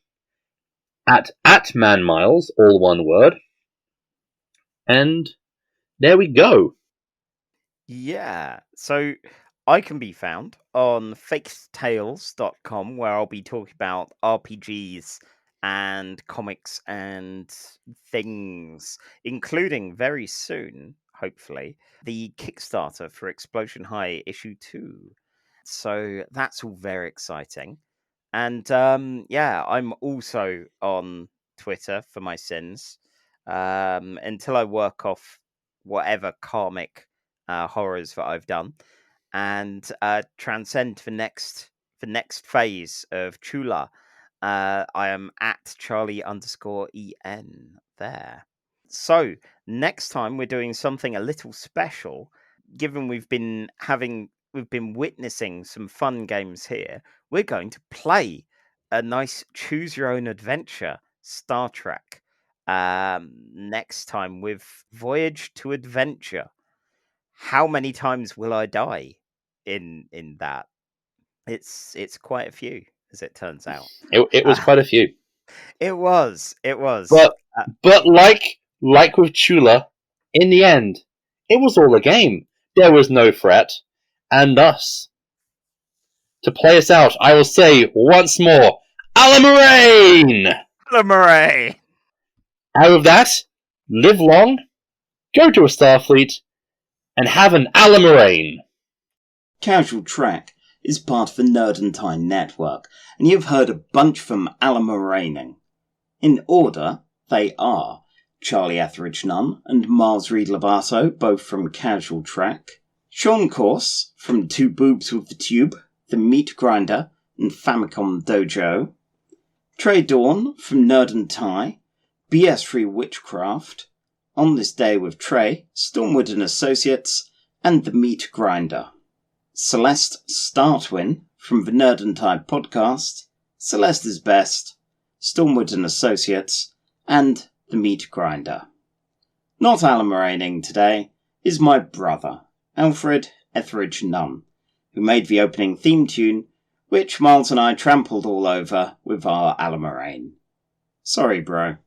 C: at @manmiles, all one word. And there we go.
A: Yeah. So I can be found on faketales.com, where I'll be talking about RPGs and comics and things, including very soon, hopefully, the Kickstarter for Explosion High Issue 2. So that's all very exciting. And yeah, I'm also on Twitter for my sins until I work off whatever karmic horrors that I've done, and transcend the next phase of Chula. I am at Charlie_EN there. So next time we're doing something a little special, given we've been witnessing some fun games here. We're going to play a nice choose your own adventure Star Trek next time with Voyage to Adventure. How many times will I die in that? It's quite a few, as it turns out.
C: It was quite a few.
A: It was.
C: But like with Chula, in the end, it was all a game. There was no threat. And thus, to play us out, I will say once more, Allamaraine!
A: Allamaraine!
C: Out of that, live long, go to a Starfleet, and have an Allamaraine.
B: Casual Trek is part of the Nerdentine network, and you've heard a bunch from Allamaraining. In order, they are Charlie Etheridge Nunn and Miles Reed Lobato, both from Casual Trek, Sean Corse from Two Boobs with the Tube, The Meat Grinder, and Famicom Dojo, Trey Dawn from Nerd and Tie, BS3 Witchcraft, On This Day with Trey, Stormwood and Associates, and The Meat Grinder. Celeste Startwin from the Nerd and Tie podcast, Celeste is Best, Stormwood and Associates, and The Meat Grinder. Not Allamaraining today is my brother, Alfred Etheridge Nunn, who made the opening theme tune, which Miles and I trampled all over with our Allamaraine. Sorry, bro.